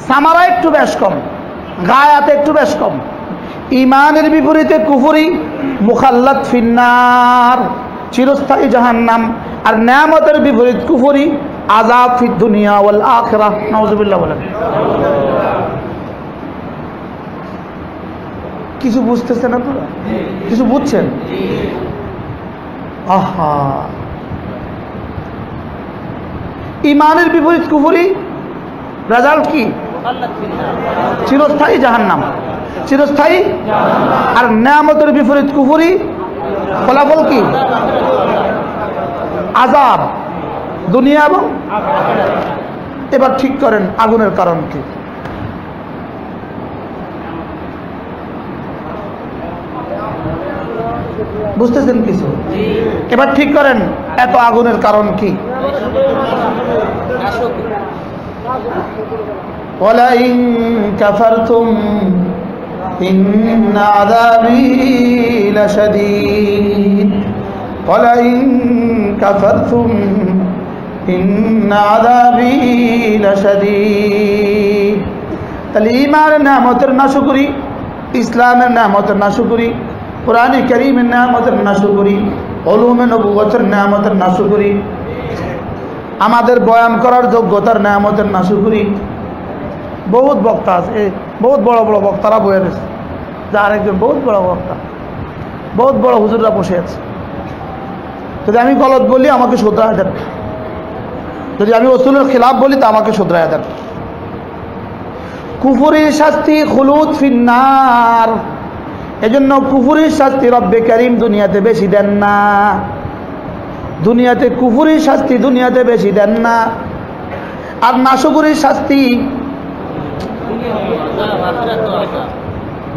Speaker 2: সামারা একটু বেশ কম, গায়াতে একটু বেশ কম। ইমানের বিপরীতে কুফরি, মুখাল্লাদ ফিন্নার, চিরস্থায়ী জাহান্নাম। আর নিয়ামতের বিপরীত কুফরি, আযাব ফিদ দুনিয়া ওয়াল আখিরাহ। নাউযুবিল্লাহ বলেন। কিছু বুঝতেছেন আপনারা? কিছু বুঝছেন? আহা, ইমানের বিপরীত কুফরি, রেজাল্ট কি? চিরস্থায়ী জাহান্নাম, চিরস্থায়ী। আর নিয়ামতের বিপরীত কুফরি, ফলাফল কি? আযাব দুনিয়া এবং। এবার ঠিক করেন আগুনের কারণ কি? বুঝতেছেন কিছু? এবার ঠিক করেন এত আগুনের কারণ কি? ওয়ালাইন কাফারতুম ইন্না আযাবি লাশাদীদ ওয়ালাইন কাফারতুম ইন্না আযাবি লাশাদীদ। তাহলে ঈমানের নিয়ামতের নাশকরি, ইসলামের নিয়ামতের নাশকরি, কোরআনে কারীমের নিয়ামতের নাশকরি, উলুমে নবুয়তের নিয়ামতের নাশকরি, আমাদের বয়ান করার যোগ্যতার নিয়ামতের নাশকরি। বহুত বক্তা আছে, বহুত বড় বড় বক্তারা বয়ে রয়েছে, যার একজন বহুত বড় বক্তা, বহুত বড় হুজুররা বসে আছে। যদি আমি গলত বলি আমাকে শুধরায় দেন, যদি আমি রাসূলের খিলাফ বলি তা আমাকে শুধরায় দেন। কুফরির শাস্তি খুলুদ ফিন্নার, এজন্য কুফরির শাস্তি রব্বে কারীম দুনিয়াতে বেশি দেন না। দুনিয়াতে কুফরির শাস্তি দুনিয়াতে বেশি দেন না, আর নাশকরির শাস্তি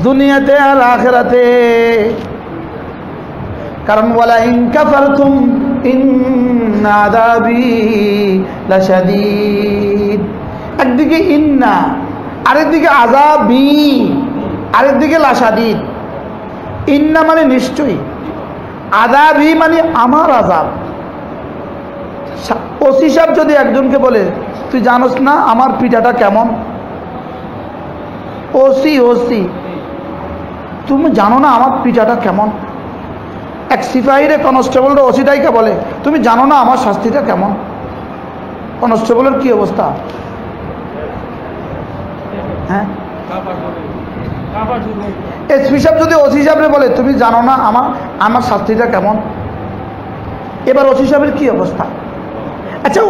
Speaker 2: দুনিয়াতে আর আখিরাতে। কারণ ওয়ালাইন কাফারতুম ইন্না আযাবি লাশাদীদ, একদিকে ইন্না, আরেকদিকে আযাবি, আরেকদিকে লাশাদীদ। ইন্না মানে নিশ্চয়ই, আযাবি মানে আমার আযাব। ওসি সাহেব যদি একজনকে বলে তুই জানোস না আমার পিঠাটা কেমন, ওসি ওসি তুমি জানো না আমার পিঠাটা কেমন। এক সিপাহীরে কনস্টেবলরা ওসিটাইকে বলে তুমি জানো না আমার শাস্তিটা কেমন। কনস্টেবলের কি অবস্থা? হ্যাঁ, এসপি সাহেব যদি ওসি সাহেবরে বলে তুমি জানো না আমার শাস্তিটা কেমন, এবার ওসি সাহেবের কি অবস্থা? আচ্ছা,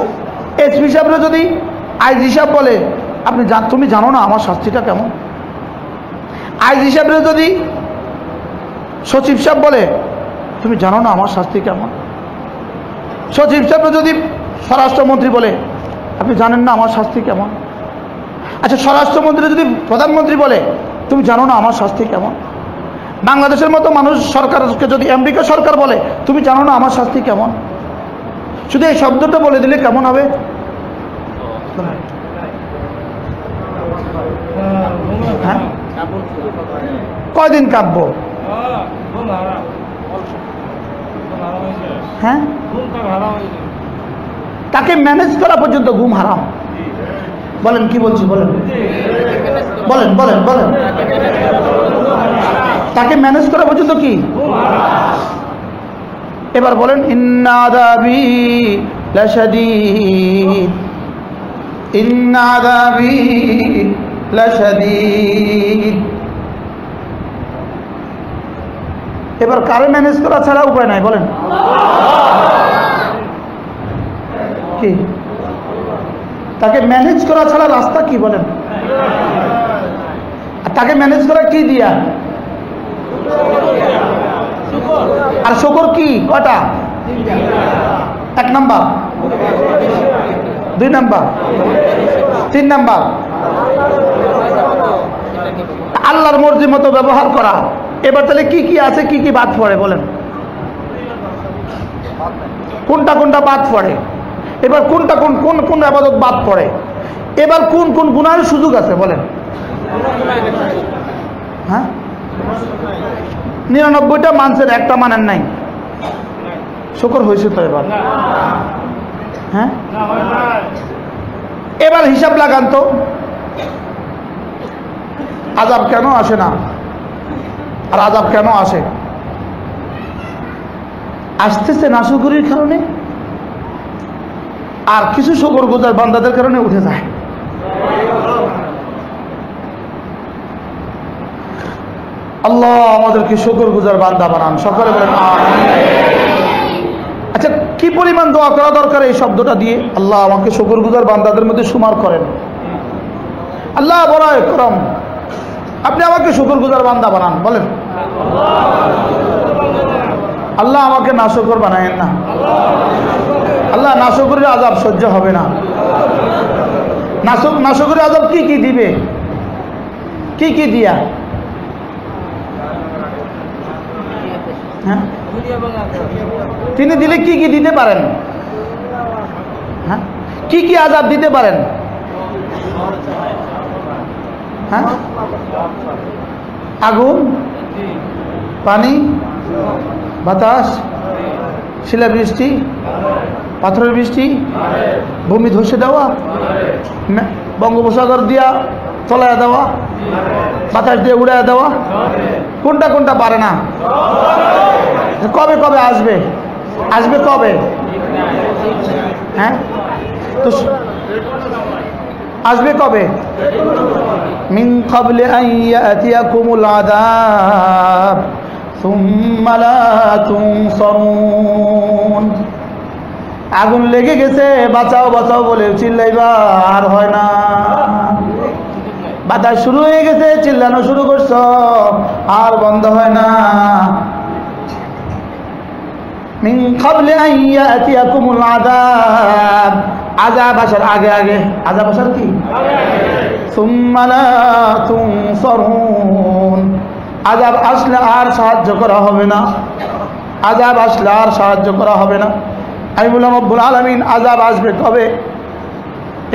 Speaker 2: এসপি সাহেবরে যদি আইজি সাহেব বলে তুমি জানো না আমার শাস্তিটা কেমন, আইজি সাহেবরে যদি সচিব সাহেব বলে তুমি জানো না আমার শাস্তি কেমন, সচিব সাহেবরে যদি স্বরাষ্ট্রমন্ত্রী বলে আপনি জানেন না আমার শাস্তি কেমন। আচ্ছা, স্বরাষ্ট্রমন্ত্রী যদি প্রধানমন্ত্রী বলে তুমি জানো না আমার শাস্তি কেমন। বাংলাদেশের মতো মানুষ সরকারকে যদি আমেরিকা সরকার বলে তুমি জানো না আমার শাস্তি কেমন। শুধু এই শব্দটা বলে দিলে কেমন হবে? হ্যাঁ, কয়দিন কাঁপবো? হ্যাঁ, তাকে ম্যানেজ করা পর্যন্ত ঘুম হারাম। বলেন কি বলছি, বলেন বলেন বলেন বলেন তাকে ম্যানেজ করা পর্যন্ত কি? এবার বলেন ইন্না আযাবি লাশাদীদ, ইন্না আযাবি লাশাদীদ। এবার কারে ম্যানেজ করা ছাড়া উপায় নাই, বলেন কি? তাকে ম্যানেজ করা ছাড়া রাস্তা কি, বলেন? তাকে ম্যানেজ করা কি দিয়া? আর শুকর কি কটা? 1 নাম্বার, 2 নাম্বার, 3 নাম্বার আল্লাহর মর্জি মতো ব্যবহার করা। এবার তাহলে কি কি আছে, কি কি বাদ পড়ে বলেন? কোনটা কোনটা বাদ পড়ে? এবার কোনটা কোন কোন কোন ইবাদত বাদ পড়ে? এবার কোন কোন গুনাহের সুযোগ আছে বলেন? হ্যাঁ, 99টা মানছেন, একটা মানেন নাই। শুকর হয়েছে তো এবার? হ্যাঁ, এবার হিসাব লাগান তো আযাব কেন আসে না, আর আযাব কেন আসে? আসতেছে নাশকরির কারণে, আর কিছু শুকরগুজার বান্দাদের কারণে উঠে যায়। আল্লাহ আমাদেরকে শুকরগুজার বান্দা বানান, সকলে বলেন আমিন। আচ্ছা, কি পরিমাণ দোয়া করা দরকার এই শব্দটা দিয়ে? আল্লাহ আমাকে শুকরগুজার বান্দাদের মধ্যে শুমার করেন। আল্লাহ বড় করম, আপনি আমাকে শুকরগুজার বান্দা বানান, বলেন আল্লাহ আমাকে নাশকর বানায়েন না। আল্লাহ নাশকরের আযাব সহ্য হবে না। নাশকরের আযাব কি কি দিবে, কি কি দিয়া? হ্যাঁ, তিনি দিলে কি কি দিতে পারেন? হ্যাঁ, কি কি আযাব দিতে পারেন? হ্যাঁ, আগুন, পানি, বাতাস, শিলাবৃষ্টি, পাথরের বৃষ্টি, ভূমি ধসে দেওয়া, বঙ্গোপসাগর দিয়া তলায় দেওয়া, বাতাস দিয়ে উড়ায় দেওয়া, কোনটা কোনটা পারে না? কবে কবে আসবে? আসবে কবে? হ্যাঁ, তো আসবে কবে? মিন ক্বাবলি আন ইয়াতিয়াকুমুল আযাব সুম্মা লা তুনসারুন। আগুন লেগে গেছে, বাঁচাও বাঁচাও বলে চিল্লাইবা, আর হয় না। বাতাস শুরু হয়ে গেছে, চিল্লানো শুরু করছ, আর বন্ধ হয় না। মিন ক্বাবলি আন ইয়াতিয়াকুমুল আযাব, আযাব আসার আগে আগে, আযাব আসার কি? সুম্মা লা তুনসারুন, আযাব আসলে আর সাহায্য করা হবে না। আযাব আসলে আর সাহায্য করা হবে না। আমি বললাম রব্বুল আলামিন আযাব আসবে কবে?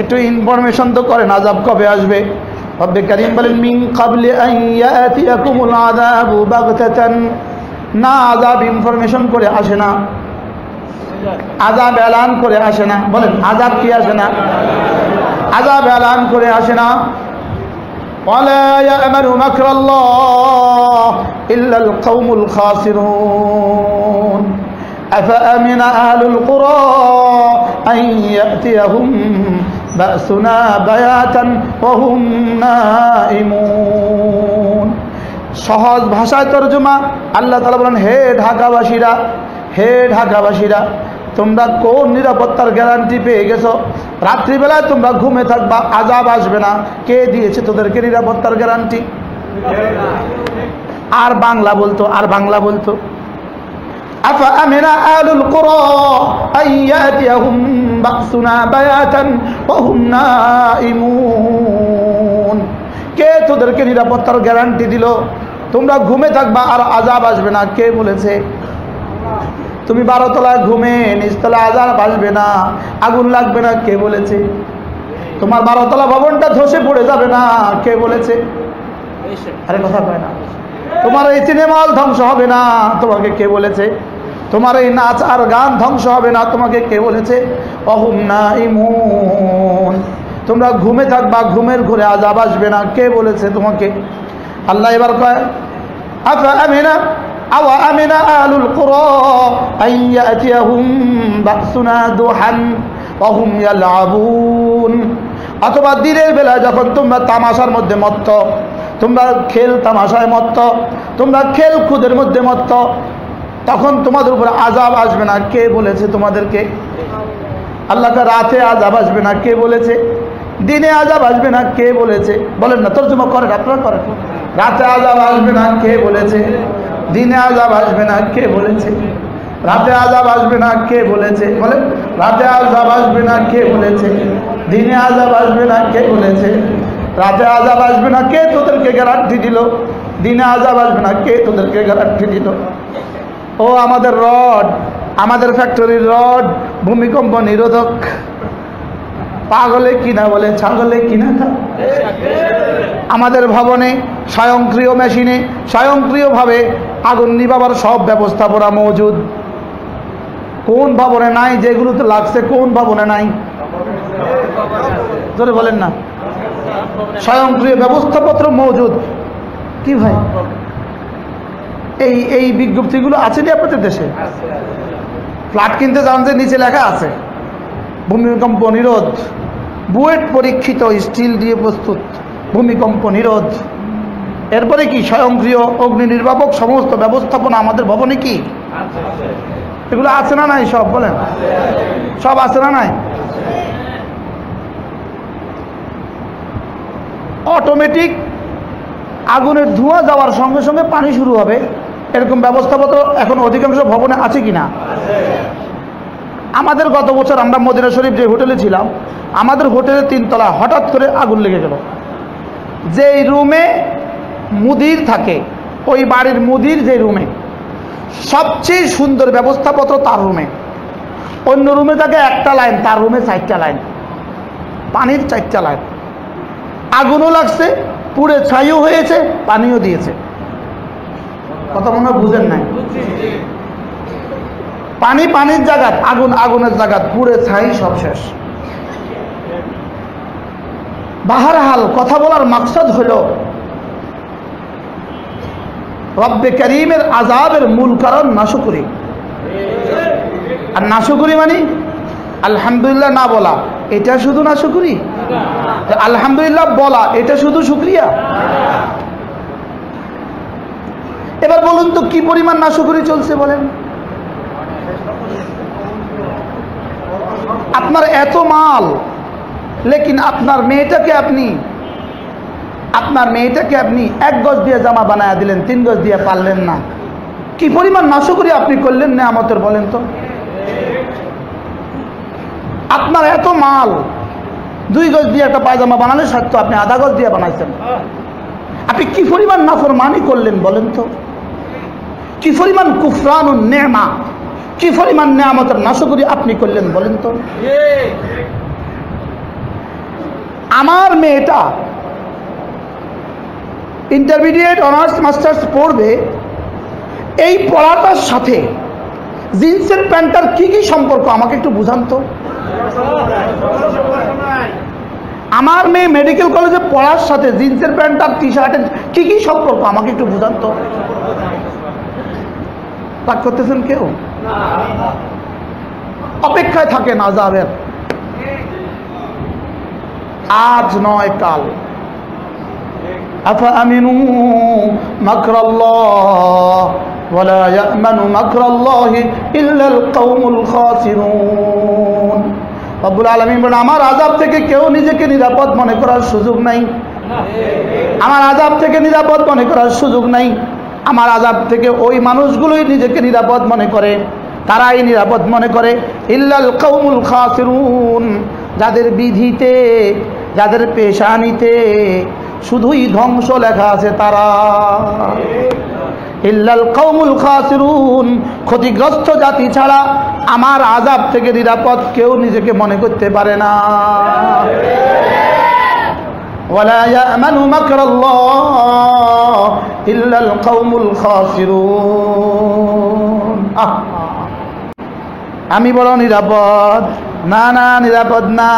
Speaker 2: একটু ইনফরমেশন তো করেন, আযাব কবে আসবে? রব্বে কারীম বলেন মিন ক্বাবলি আন ইয়াতিয়াকুমুল আযাবু বাগতাতান। না, আযাব ইনফরমেশন করে আসে না, আযাব এলান করে আসে না। বলেন, আযাব কি আসে না? আযাব এলান করে আসে না। ওয়ালা ইয়ামানু মাকরাল্লাহ ইল্লাল কওমুল খাসিরুন। আফাআমিনা আহলুল কুরা আন ইয়াতিয়াহুম বাসুনা বায়াতান ওয়া হুম নাইমুন। সহজ ভাষায় তরজমা, আল্লাহ তাআলা বলেন, হে ঢাকাবাসীরা, হে ঢাকাবাসীরা, তোমরা কোন নিরাপত্তার গ্যারান্টি পেয়ে গেছো? রাত্রিবেলায় তোমরা ঘুমে থাকবা, আযাব আসবে না। কে দিয়েছে তোদেরকে নিরাপত্তার গ্যারান্টি? আর বাংলা বলতো, আর বাংলা বলতো, আফা আমিনা আহলুল কুরা আন ইয়াতিয়াহুম বাসুনা বায়াতান ওয়া হুম নাইমুন। কে তোদেরকে নিরাপত্তার গ্যারান্টি দিল তোমরা ঘুমে থাকবা আর আযাব আসবে না? কে বলেছে? তুমি 12 তলায় ঘুমে, নিচতলায় আযাব আসবে না, আগুন লাগবে না, কে বলেছে? তোমার 12 তলা ভবনটা ধসে পড়ে যাবে না, কে বলেছে? আরে কথা কয় না। তোমার এই সিনেমা হল ধ্বংস হবে না, তোমাকে কে বলেছে? তোমার এই নাচ আর গান ধ্বংস হবে না, তোমাকে কে বলেছে? ওয়াহুম নাইমুন। তোমরা ঘুমে থাকবা, ঘুমের ঘরে আযাব আসবে না, কে বলেছে তোমাকে? আল্লাহ এবার কয়, আফা আমিনা আও আমিনা আহলুল কুরা আন ইয়াতিয়াহুম বাসুনা দুহান ওয়া হুম ইয়ালআবুন। অথবা দিনের বেলা যখন তোমরা তামাশার মধ্যে মত্ত, তোমরা খেল তামাশায় মত্ত, তোমরা খেল খুদের মধ্যে মত্ত, তখন তোমাদের উপরে আযাব আসবে না, কে বলেছে তোমাদেরকে? আল্লাহকে রাতে আযাব আসবে না, কে বলেছে? দিনে আযাব আসবে না, কে বলেছে? বলেন না, তরজমা করেন, আপনারা করেন। রাতে আযাব আসবে না, কে বলেছে? দিনে আযাব আসবে না, কে বলেছে? রাতে আযাব আসবে না, কে বলেছে? বলেন, রাতে আযাব আসবে না, কে বলেছে? দিনে আযাব আসবে না, কে বলেছে? রাতে আযাব আসবে না, কে তোদেরকে গ্যারান্টি দিল? দিনে আযাব আসবে না, কে তোদেরকে গ্যারান্টি দিল? ও আমাদের রড, আমাদের ফ্যাক্টরির রড ভূমিকম্প নিরোধক। পাগলে কিনা বলে, ছাগলে কিনা খায়। আমাদের ভবনে স্বয়ংক্রিয় মেশিনে স্বয়ংক্রিয়ভাবে আগুন নিভাবার সব ব্যবস্থাপনা মজুদ। কোন ভবনে নাই? যেগুলোতে লাগছে কোন ভবনে নাই? জোরে বলেন না। স্বয়ংক্রিয় ব্যবস্থাপত্র মজুদ। কি ভাই, এই বিজ্ঞপ্তিগুলো আছে নি আপনাদের দেশে? ফ্ল্যাট কিনতে যান যে নিচে লেখা আছে ভূমিকম্প নিরোধ, বুয়েট পরীক্ষিত, স্টিল দিয়ে প্রস্তুত, ভূমিকম্প নিরোধ। এরপরে কি স্বয়ংক্রিয় অগ্নি নির্বাপক সমস্ত ব্যবস্থাপনা আমাদের ভবনে কি এগুলো আছে না নাই? সব বলেন, সব আছে না নাই? অটোমেটিক আগুনের ধোঁয়া যাওয়ার সঙ্গে সঙ্গে পানি শুরু হবে, এরকম ব্যবস্থাপত্র এখন অধিকাংশ ভবনে আছে কিনা? আমাদের গত বছর আমরা মদিনা শরীফ যে হোটেলে ছিলাম, আমাদের হোটেলের 3 তলা হঠাৎ করে আগুন লেগে গেল। যেই রুমে মুদির থাকে, ওই বাড়ির মুদির যে রুমে, সবচেয়ে সুন্দর ব্যবস্থাপত্র তার রুমে, অন্য রুমে থাকে একটা লাইন, তার রুমে 4টা লাইন, পানির 4টা লাইন, আগুনও লাগছে, পুড়ে ছাইও হয়েছে, পানিও দিয়েছে। কথা মনে হয় বুঝেন নাই? পানি পানির জায়গাত, আগুন আগুনের জায়গাত, পুড়ে ছাই সব শেষ। বাহারহাল কথা বলার মাকসাদ হলো রব্বে করিমের আযাবের মূল কারণ নাশুকরি। আর নাশুকরি মানে আলহামদুলিল্লাহ না বলা, এটা শুধু নাশুকরি? আলহামদুলিল্লাহ বলা এটা শুধু শুকরিয়া? এবার বলুন তো কি পরিমাণ নাশুকরি চলছে বলেন? আপনার এত মাল, লেকিন আপনার মেয়েটাকে আপনি 1 গজ দিয়ে জামা বানায় দিলেন, 3 গজ দিয়ে পারলেন না। কি পরিমাণ নাশুকরি আপনি করলেন নেয়ামতের বলেন তো? আপনার এত মাল, 2 গজ দিয়ে একটা পায়জামা বানালে সত্য আপনি আধা গজ দিয়ে বানাইছেন। আপনি কি পরিমাণ নাফরমানি করলেন বলেন তো? কি পরিমাণ কুফরানুন নেমা, কি পরিমাণ নেয়ামতের নাশুকরি আপনি করলেন বলেন তো? আমার মেয়েটা ইন্টারমিডিয়েট অনার্স মাস্টার্স পড়বে, এই পড়াটার সাথে জিন্সের প্যান্টটার কি কি সম্পর্ক আমাকে একটু বুঝান তো। আমার মেয়ে মেডিকেল কলেজে পড়ার সাথে জিন্সের প্যান্ট আর টি শার্টের কি কি সম্পর্ক আমাকে একটু বুঝান তো। রাগ করতেছেন কেউ? অপেক্ষায় থাকেন আযাবের, আজ নয় কাল। আফাআমিনু মাকরাল্লাহ ওয়ালা ইয়ামানু মাকরাল্লাহি ইল্লাল কওমুল খাসিরুন। রব্বুল আলামিন বলেন, আমার আযাব থেকে কেউ নিজেকে নিরাপদ মনে করার সুযোগ নাই। আমার আযাব থেকে নিরাপদ মনে করার সুযোগ নাই। আমার আযাব থেকে ওই মানুষগুলোই নিজেকে নিরাপদ মনে করে, তারাই নিরাপদ মনে করে। ইল্লাল কওমুল খাসিরুন, যাদের বিধিতে, যাদের পেশানিতে শুধুই ধ্বংস লেখা আছে তারা। ইল্লাল কওমুল খাসিরুন, ক্ষতিগ্রস্ত জাতি ছাড়া আমার আযাব থেকে নিরাপদ কেউ নিজেকে মনে করতে পারে না। ওয়ালা ইয়ামানু মাকরাল্লাহ ইল্লাল কওমুল খাসিরুন। আমি বড় নিরাপদ? না না, নিরাপদ না।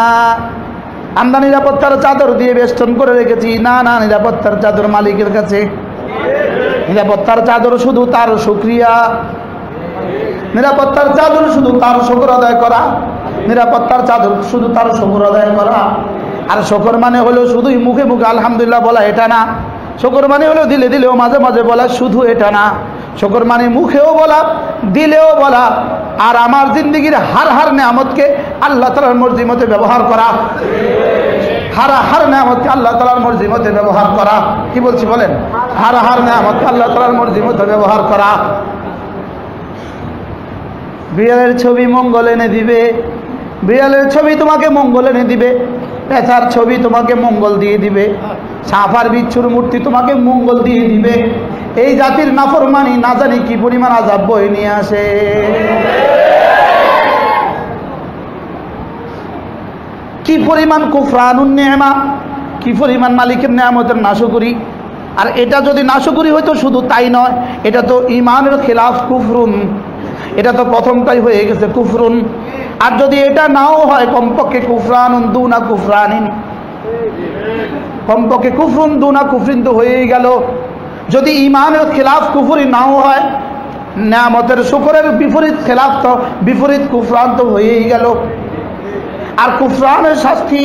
Speaker 2: আমরা নিরাপত্তার চাদর দিয়ে বেষ্টন করে রেখেছি। না না, নিরাপত্তার চাদর মালিকের কাছে। নিরাপত্তার চাদর শুধু তার শুকরিয়া, নিরাপত্তার চাদর শুধু তার শুকর আদায় করা, নিরাপত্তার চাদর শুধু তার শুকর আদায় করা। আর শুকর মানে হলো শুধুই মুখে মুখে আলহামদুলিল্লাহ বলা, এটা না। শুকর মানে হলো দিলে দিলেও মাঝে মাঝে বলা, শুধু এটা না। শুকর মানে মুখেও বলা, দিলেও বলা, আর আমার জিন্দগির হার নেয়ামতকে আল্লাহ তাআলার মর্জি মতে ব্যবহার করা। হার নেয়ামতকে আল্লাহ তাআলার মর্জি মতে ব্যবহার করা। কি বলছি বলেন? হার নেয়ামতকে আল্লাহ তাআলার মর্জি মতে ব্যবহার করা। বিড়ালের ছবি মঙ্গল এনে দিবে, বিড়ালের ছবি তোমাকে মঙ্গল এনে দিবে, পেঁচার ছবি তোমাকে মঙ্গল দিয়ে দিবে, সাপ আর বিচ্ছুর মূর্তি তোমাকে মঙ্গল দিয়ে দিবে। এই জাতির নাফরমানি না জানি কি পরিমাণ আযাব বয়ে নিয়ে আসে। কি পরিমাণ কুফরানুন নি'মা, কি পরিমাণ মালিকের নিয়ামতের নাশকরি। আর এটা যদি নাশকরি হইতো শুধু তাই নয়, এটা তো ঈমানের খেলাফ কুফরুন। এটা তো প্রথমটাই হয়ে গেছে কুফরুন। আর যদি এটা নাও হয়, কমপক্ষে কুফরানুন দুনা কুফরানিন, কমপক্ষে কুফরুন দুনা কুফরিন তো হয়েই গেল। যদি ঈমানের খেলাফ কুফরি নাও হয়, নিয়ামতের শুকরের বিপরীত খেলাফ তো বিপরীত কুফরান তো হয়েই গেল। আর কুফরানের শাস্তি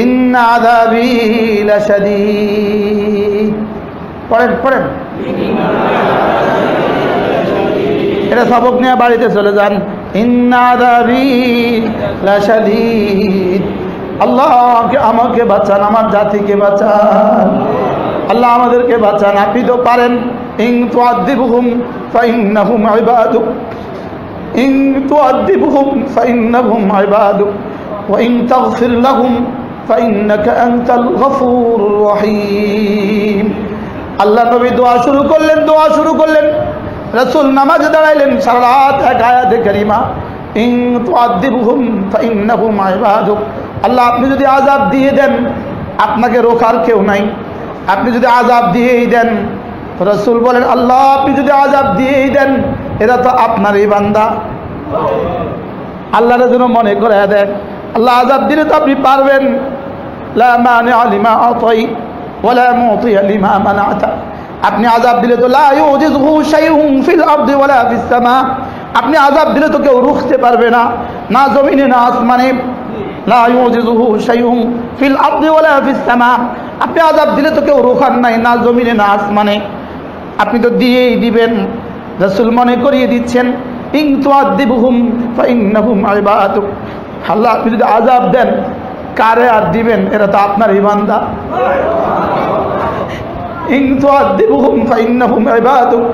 Speaker 2: ইন্না আযাবি লাশাদীদ। পড়েন পড়েন, এটা সবক নিয়ে বাড়িতে চলে যান। ইন্না আযাবি লাশাদীদ। আল্লাহ আমাকে বাঁচান, আমার জাতিকে বাঁচান, আল্লাহ আমাদেরকে বাঁচান। আপনি তো পারেন। ইন তুআযিবহুম ফাইন্নাহুম ইবাদুক, ইন তুআযিবহুম ফাইন্নাহুম ইবাদুক, ওয়া ইন তাগফির লাহুম ফাইন্নাকা আনতাল গফুরুর রহিম। আল্লাহ নবী দোয়া শুরু করলেন। রাসূল নামাজে দাঁড়াইলেন, সারা রাত এক আয়াতে কারিমা, ইন তুআযিবহুম ফাইন্নাহুম ইবাদুক। আল্লাহ আপনি যদি আযাব দিয়ে দেন, আপনাকে রোখার কেউ নাই। আপনি যদি আযাব দিয়েই দেন, রাসূল বলেন আল্লাহ আপনি যদি আযাব দিয়েই দেন, এরা তো আপনারই বান্দা। আল্লাহর জন্য মনে করে দেন, আল্লাহ আযাব দিলে তো আপনি পারবেন। লা মানিআ লিমা আতাই ওয়ালা মুতিয়া লিমা মানাতা। আপনি আযাব দিলে তো লা ইউজিজহু শাইউন ফিল আরদি ওয়ালা ফিস সামা। আপনি আযাব দিলে তো কেউ রুখতে পারবে না, না জমিনে না আসমানে। লা ইউজিজহু শাইউন ফিল আরদি ওয়ালা ফিস সামা। আপনি আযাব দিলে তো কেউ রোখার নাই, না জমিনে না আসমানে। আপনি তো দিয়েই দিবেন। রাসূল মনে করিয়ে দিচ্ছেন, ইন তুআযিবহুম ফাইন্নাহুম ইবাদুক। আল্লাহ আপনি যদি আযাব দেন, কারে আর দিবেন, এরা তো আপনারই বান্দা। In তুআযিবহুম ফাইন্নাহুম ইবাদুক,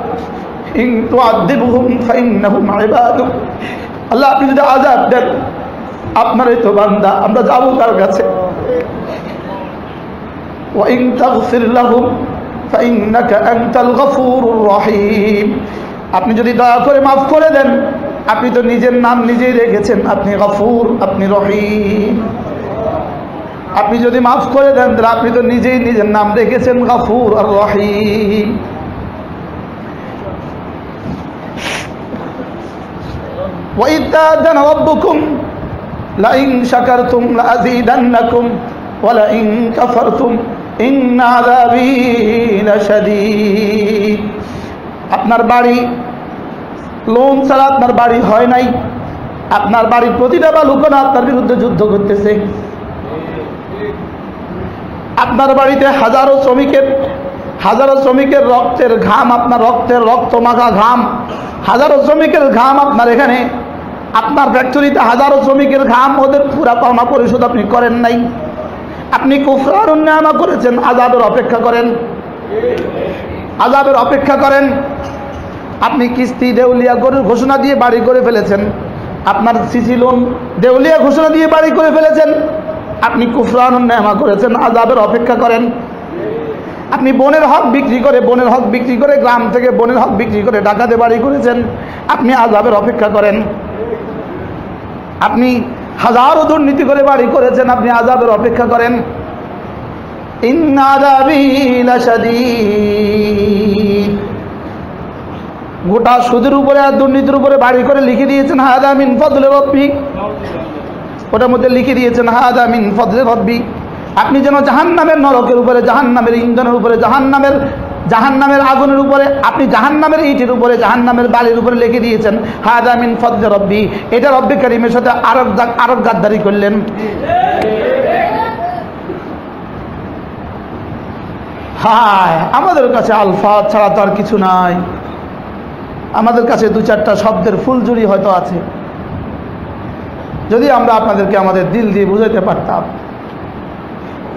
Speaker 2: in তুআযিবহুম ফাইন্নাহুম ইবাদুক। আল্লাহ আপনি যদি আযাব দেন, আপনারই তো বান্দা। আমরা যাবো কার কাছে? ওয়া ইন তাগফির লাহুম ফাইন্নাকা আনতাল গফুরুর রহিম। আপনি যদি দয়া করে মাফ করে দেন, আপনি তো নিজের নাম নিজেই রেখেছেন, আপনি গফুর, আপনি রহিম। আপনি যদি মাফ করে দেন, তাহলে আপনি তো নিজেই নিজের নাম রেখেছেন, গফুর আর রহিম। وَإِذْ تَأَذَّنَ رَبُّكُمْ لَئِنْ شَكَرْتُمْ لَأَزِيدَنَّكُمْ وَلَئِنْ كَفَرْتُمْ إِنَّ عَذَابِي لَشَدِيدٌ। আপনার বাড়ি লোন ছাড়া আপনার বাড়ি হয় নাই। আপনার বাড়ির প্রতিটা বালুকণা আপনার বিরুদ্ধে যুদ্ধ করতেছে। আপনার বাড়িতে হাজারো শ্রমিকের রক্তের ঘাম, আপনার রক্ত মাখা ঘাম, হাজারো শ্রমিকের ঘাম আপনার এখানে। আপনার ফ্যাক্টরিতে হাজারো শ্রমিকের ঘাম, ওদের পুরা পাওনা পরিশোধ আপনি করেন নাই। আপনি কুফরানুন নিয়ামা করেছেন, আযাবের অপেক্ষা করেন। আপনি কিস্তি দেউলিয়া ঘোষণা দিয়ে বাড়ি করে ফেলেছেন। আপনার সিসি লোন দেউলিয়া ঘোষণা দিয়ে বাড়ি করে ফেলেছেন। আপনি কুফরানুন নিয়ামা করেছেন, আযাবের অপেক্ষা করেন। আপনি বোনের হক বিক্রি করে গ্রাম থেকে বোনের হক বিক্রি করে ঢাকাতে বাড়ি করেছেন। আপনি আযাবের অপেক্ষা করেন। আপনি হাজারো দুর্নীতি করে বাড়ি করেছেন, আপনি আযাবের অপেক্ষা করেন। ইন্না আযাবি লাশাদীদ। গোটা সুদের উপরে আর দুর্নীতির উপরে বাড়ি করে লিখে দিয়েছেন হাদা মিন ফাদলি রাব্বি। ওটার মধ্যে লিখে দিয়েছেন হাদা মিন ফাদলি রাব্বি। আপনি যেন জাহান্নামের নরকের উপরে, জাহান্নামের ইন্ধনের উপরে, জাহান্নামের আগুনের উপরে, আপনি জাহান্নামের ইটের উপরে, জাহান্নামের বালির উপরে লিখে দিয়েছেন হাদা মিন ফাদলি রাব্বি। এটা রব্বে কারীমের সাথে আরব গাদ্দারি করলেন। হায়, আমাদের কাছে আলফাজ ছাড়া তো আর কিছু নাই। আমাদের কাছে দু চারটা শব্দের ফুলঝুরি হয়তো আছে। যদি আমরা আপনাদেরকে আমাদের দিল দিয়ে বুঝাইতে পারতাম,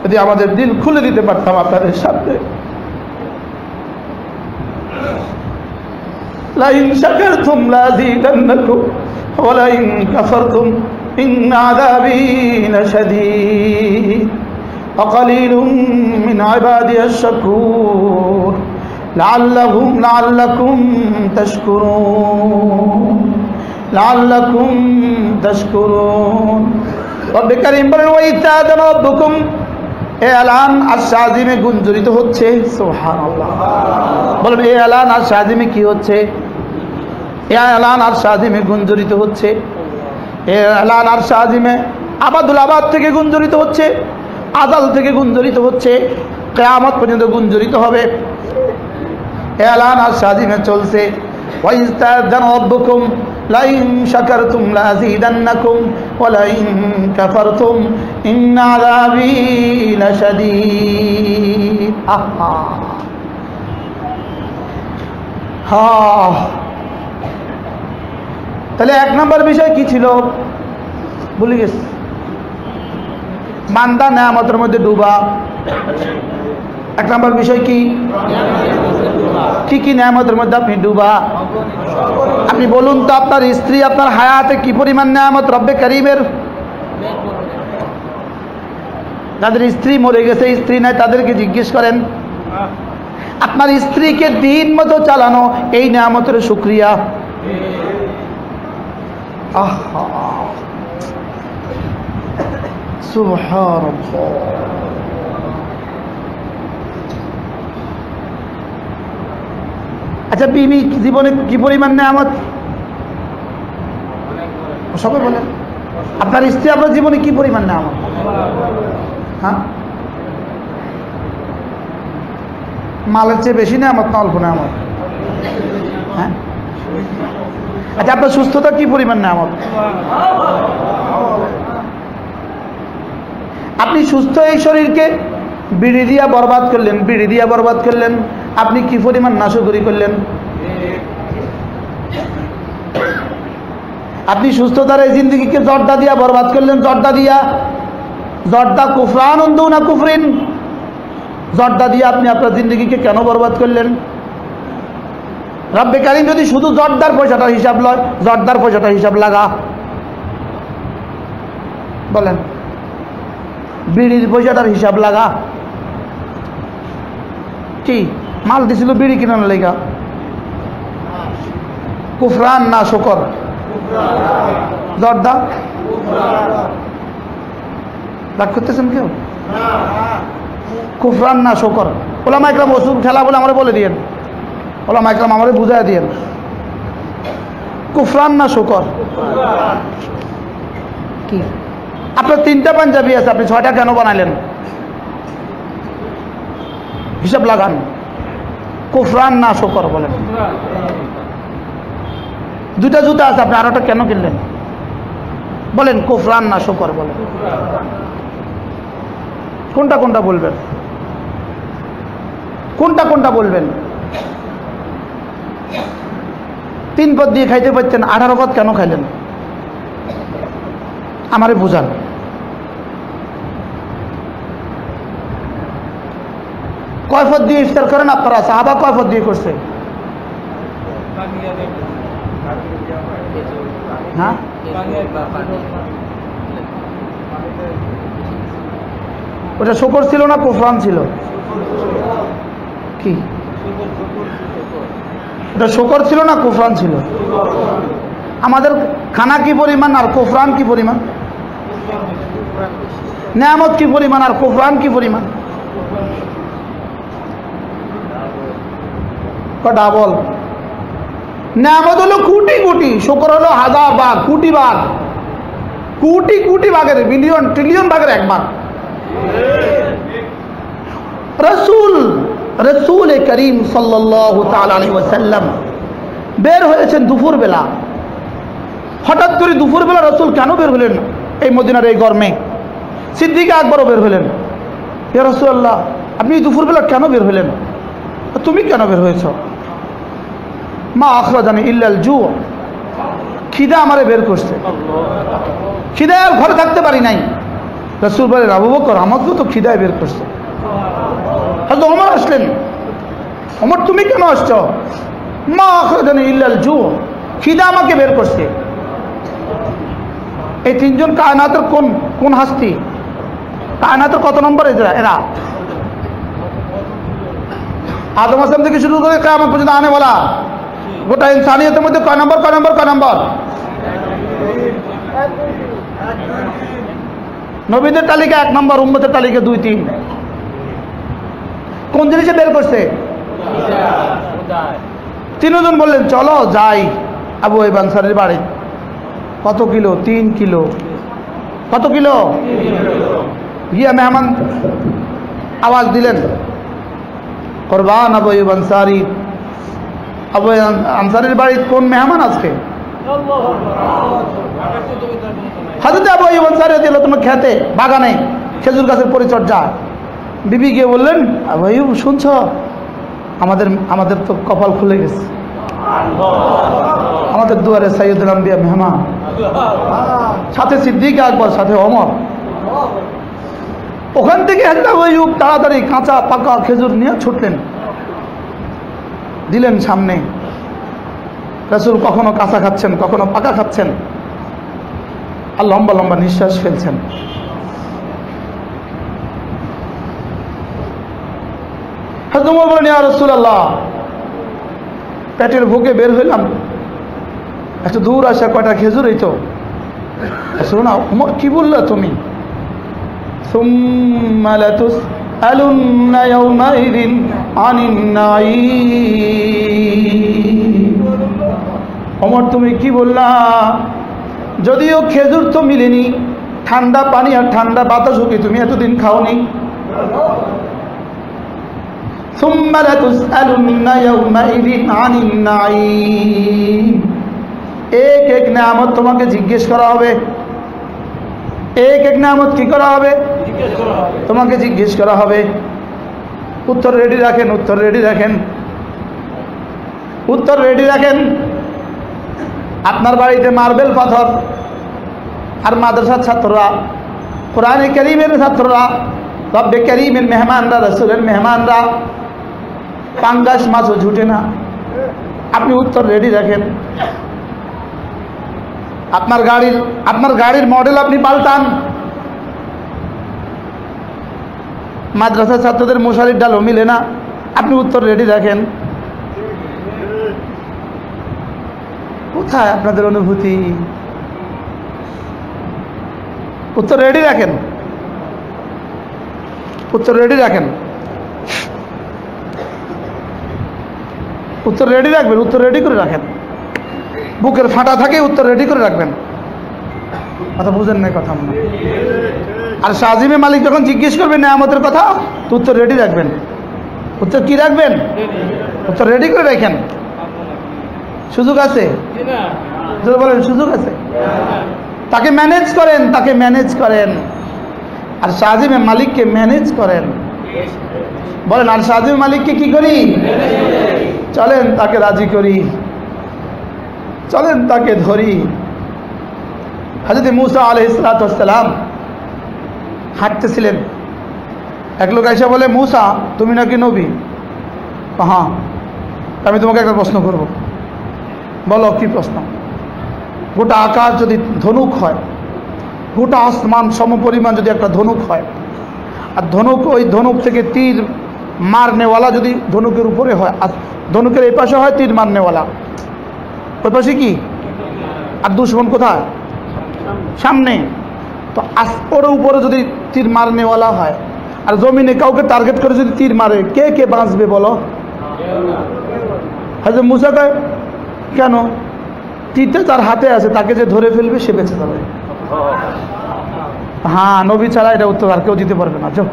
Speaker 2: যদি আমাদের দিল খুলে দিতে পারতাম আপনাদের সামনে। লাইন শাকারতুম লাযীদান্নাকুম ওয়া লাইন কাফারতুম ইন্না আযাবী লাশাদীদ ওয়া কালীলুম মিন ইবাদিয়াশ শাকুর লাআল্লাকুম তাশকুরুন। রব্বে কারীম বলেন ওয়া ইত্তাযানা রাব্বুকুম। এ এলান আরশ আজিমে গুঞ্জরিত হচ্ছে। সুবহানাল্লাহ। বলেন এই এলান আরশ আজিমে কি হচ্ছে? এই এলান আরশ আজিমে গুঞ্জরিত হচ্ছে। এই এলান আরশ আজিমে আবাদুল আবাদ থেকে গুঞ্জরিত হচ্ছে, আযাল থেকে গুঞ্জরিত হচ্ছে, কিয়ামত পর্যন্ত গুঞ্জরিত হবে। এই এলান আরশ আজিমে চলছে। ওয়া ইস্তাযানা রাব্বুকুম লাইন শাকারতুম লাযীদান্নাকুম ওয়া লাইন কাফারতুম ইন্না আযাবী লাশাদীদ। তাহলে এক নম্বর বিষয় কি ছিল ভুলে গেছি। বান্দা নেয়ামতের মধ্যে ডুবা। এক নম্বর বিষয় কি কি নেয়ামতের মধ্যে আপনি ডুবা? আপনি বলুন তো, আপনার স্ত্রী আপনার হায়াতে কি পরিমাণ নেয়ামত রব্বে কারীমের? যাদের স্ত্রী মরে গেছে, স্ত্রী নাই, তাদেরকে জিজ্ঞেস করেন। আপনার স্ত্রীকে দিন মতো চালানো এই নিয়ামতের শুকরিয়া। আহা, সুবহানাল্লাহ। আচ্ছা, বিবি জীবনে কি পরিমাণ নিয়ামত সবাই বলেন? আপনার স্ত্রী আপনার জীবনে কি পরিমাণ নিয়ামত? হ্যাঁ, মালের চেয়ে বেশি নিয়ামত না অল্প নিয়ামত? হ্যাঁ। আচ্ছা, আপনার সুস্থতা কি পরিমাণ নিয়ামত? আপনি সুস্থ এই শরীরকে বিড়ি দিয়া বরবাদ করলেন, বিড়ি দিয়া বরবাদ করলেন, আপনি কি পরিমাণ নাশকরি করলেন? আপনি সুস্থতার এই জিন্দগিকে জর্দা দিয়া বরবাদ করলেন, জর্দা দিয়া। জর্দা কুফরান না কুফরিন? জর্দা দিয়ে আপনি আপনার জিন্দগিকে কেন বরবাদ করলেন? রব্বে কারীম যদি শুধু জর্দার পয়সাটার হিসাব লয়, জর্দার পয়সাটার হিসাব লাগা। বলেন, বিড়ির পয়সাটার হিসাব লাগা। কি মাল দিছিল বিড়ি কিনার লেগা? কুফরান না শুকর? জর্দা রাগ করতেছেন কেউ? কুফরান না শুকর? ওলামা ইকরাম ওসুল খেলা বলে আমার বলে দিয়েন, ওলামা ইকরাম আমারে বুঝাই দিয়েন, কুফরান না শুকর? কি আপনার 3টা পাঞ্জাবি আছে, আপনি 6টা কেন বানাইলেন? হিসাব লাগান। কুফরান না শুকর বলেন? 2টা জুতা আছে, আপনি আরোটা কেন কিনলেন? বলেন, কুফরান না শুকর বলেন? কোনটা কোনটা বলবেন? কোনটা কোনটা বলবেন? 3 পদ দিয়ে খাইতে পারতেন, 18 পদ কেন খাইলেন? আমারে বুঝান। কয় পদ দিয়ে ইফতার করেন আপনারা? সাহাবা কয় পদ দিয়ে করছে? হ্যাঁ, ওটা শুকর ছিল না কুফরান ছিল? কি ওটা শুকর ছিল না কুফরান ছিল? আমাদের খানা কি পরিমাণ আর কুফরান কি পরিমাণ? নিয়ামত কি পরিমাণ আর কুফরান কি পরিমাণ? ডাবল। নিয়ামত হলো কোটি কোটি, শুকর হলো 1000 ভাগ, কোটি ভাগ, কোটি কোটি ভাগের, বিলিয়ন ট্রিলিয়ন ভাগের 1 ভাগ। রসুল করিম সাল্লাল্লাহু তাআলা আলাইহি ওয়াসাল্লাম বের হয়েছেন দুপুর বেলা। হঠাৎ করে দুপুর বেলা রসুল কেন বের হলেন এই মদিনার এই গরমে? সিদ্দিক আকবরও বের হলেন। ইয়া রাসূলুল্লাহ, আপনি দুপুর বেলা কেন বের হলেন? তুমি কেন বের হয়েছ? মা আখরাজানি ইল্লাল জু, খিদা আমারে বের করছে, খিদায় আর ঘরে থাকতে পারি নাই। রাসূল বলেন, আবু বকর, আমাকেও তো খিদায় বের করছে। হযরত ওমর আসলেন, ওমর তুমি কেন আসছ? মা আখরাজানি ইল্লাল জু, খিদা আমাকে বের করছে। এই 3জন কায়নাতের কোন কোন হাস্তি? কায়নাতের কত নম্বর এরা? আদম আসলাম থেকে শুরু করে কিয়ামত পর্যন্ত আনে বলা গোটা ইনসানিয়তের মধ্যে কয় নম্বর? নবীদের তালিকা 1 নম্বর, উম্মতের তালিকা 2, 3। কোন জিনিসে বের করছে? 3 জন বললেন, চলো যাই আবু আইয়ুব আনসারীর বাড়ি। কত কিলো? 3 কিলো। কত কিলো? গিয়া মেহমান আওয়াজ দিলেন, কুরবান আবু আইয়ুব আনসারী। আবু আনসারীর বাড়ি কোন মেহমান আজকে? হযরত আবু আইয়ুব আনসারী রাদিয়াল্লাহু আনহু খেতে, বাগানে খেজুর গাছের পরিচর্যা। বিবি গিয়ে বললেন, আবু আইয়ুব শুনছ, আমাদের তো কপাল খুলে গেছে, আমাদের দুয়ারে সাইয়্যিদুল আম্বিয়া মেহমান, সাথে সিদ্দিক আকবর, সাথে ওমর। ওখান থেকে আবু আইয়ুব তাড়াতাড়ি কাঁচা পাকা খেজুর নিয়ে ছুটলেন, দিলেন সামনে। রাসূল কখনো কাঁচা খাচ্ছেন, কখনো পাকা খাচ্ছেন, আর লম্বা লম্বা নিঃশ্বাস ফেলছেন। হযরত ওমর বলেন, ইয়া রাসূলুল্লাহ, পেটের ভুকে বের হইলাম, এত দূর আসা কয়টা খেজুর হইতো। শোনো না ওমর, কি বললা তুমি? সুম্মা লাতুসআলুন্না ইয়াওমাইযিন আনিন নাঈম। ওমর তুমি কি বললা? যদিও খেজুর তো মিলেনি, ঠান্ডা পানি আর ঠান্ডা বাতাসও কি তুমি এতদিন খাওনি? সুম্মা লাতুসআলুন্না ইয়াওমাইযিন আনিন নাঈম। এক এক নেয়ামত তোমাকে জিজ্ঞেস করা হবে। এক এক নেয়ামত কি করা হবে? তোমাকে জিজ্ঞেস করা হবে। উত্তর রেডি রাখেন, উত্তর রেডি রাখেন, উত্তর রেডি রাখেন। আপনার বাড়িতে মার্বেল পাথর, আর মাদ্রাসার ছাত্ররা, কোরআনে কারীমের ছাত্ররা, রব্বে কারীমের মেহমানরা, রাসূলের মেহমানরা, পাঙ্গাস মাছও জুটে না। আপনি উত্তর রেডি রাখেন। আপনার গাড়ির মডেল আপনি পাল্টান। মাদ্রাসার ছাত্রদের মশারির ডালও মিলে না, আপনি উত্তর রেডি রাখেন। কোথায় আপনাদের অনুভূতি? উত্তর রেডি রাখেন, উত্তর রেডি রাখেন, উত্তর রেডি রাখবেন, উত্তর রেডি করে রাখেন। বুকের ফাটা থাকে, উত্তর রেডি করে রাখবেন। কথা বুঝেন না কথা মনে। আর শাহজিমে মালিক যখন জিজ্ঞেস করবেন নেয়ামতের কথা, তো উত্তর রেডি রাখবেন। উত্তর কি রাখবেন? উত্তর রেডি করে রাখেন। সুযোগ আছে? বলেন সুযোগ আছে। তাকে ম্যানেজ করেন, তাকে ম্যানেজ করেন। আর শাহজিমে মালিককে ম্যানেজ করেন। বলেন, আর শাহজিমে মালিককে কি করি? চলেন তাকে রাজি করি, চলেন তাকে ধরি। হযরত মূসা আলাইহিস সালাম হাঁটতেছিলেন, এক লোক এসে বলে, মূসা তুমি নাকি নবী? হ্যাঁ। আমি তোমাকে একটা প্রশ্ন করব, বলো কি প্রশ্ন? গোটা আকাশ যদি ধনুক হয়, গোটা আসমান সমপরিমাণ যদি একটা ধনুক হয়, আর ধনুক, ওই ধনুক থেকে তীর মারনেওয়ালা যদি ধনুকের উপরে হয়, আর ধনুকের এই পাশে হয় তীর মারনেওয়ালা, ওই পাশে কি? আর দুশ্মন কোথায়? সামনে। তো ওর উপরে যদি তীর মারনেওয়ালা হয়, আর জমিনে কাউকে টার্গেট করে যদি তীর মারে, কে কে বাঁচবে বলো? হযরত মূসা কয়, কেন? তীরটা তার হাতে আছে, তাকে যে ধরে ফেলবে সে বেঁচে যাবে। হ্যাঁ, নবী ছাড়া এটা উত্তর আর কেউ দিতে পারবে না। চল,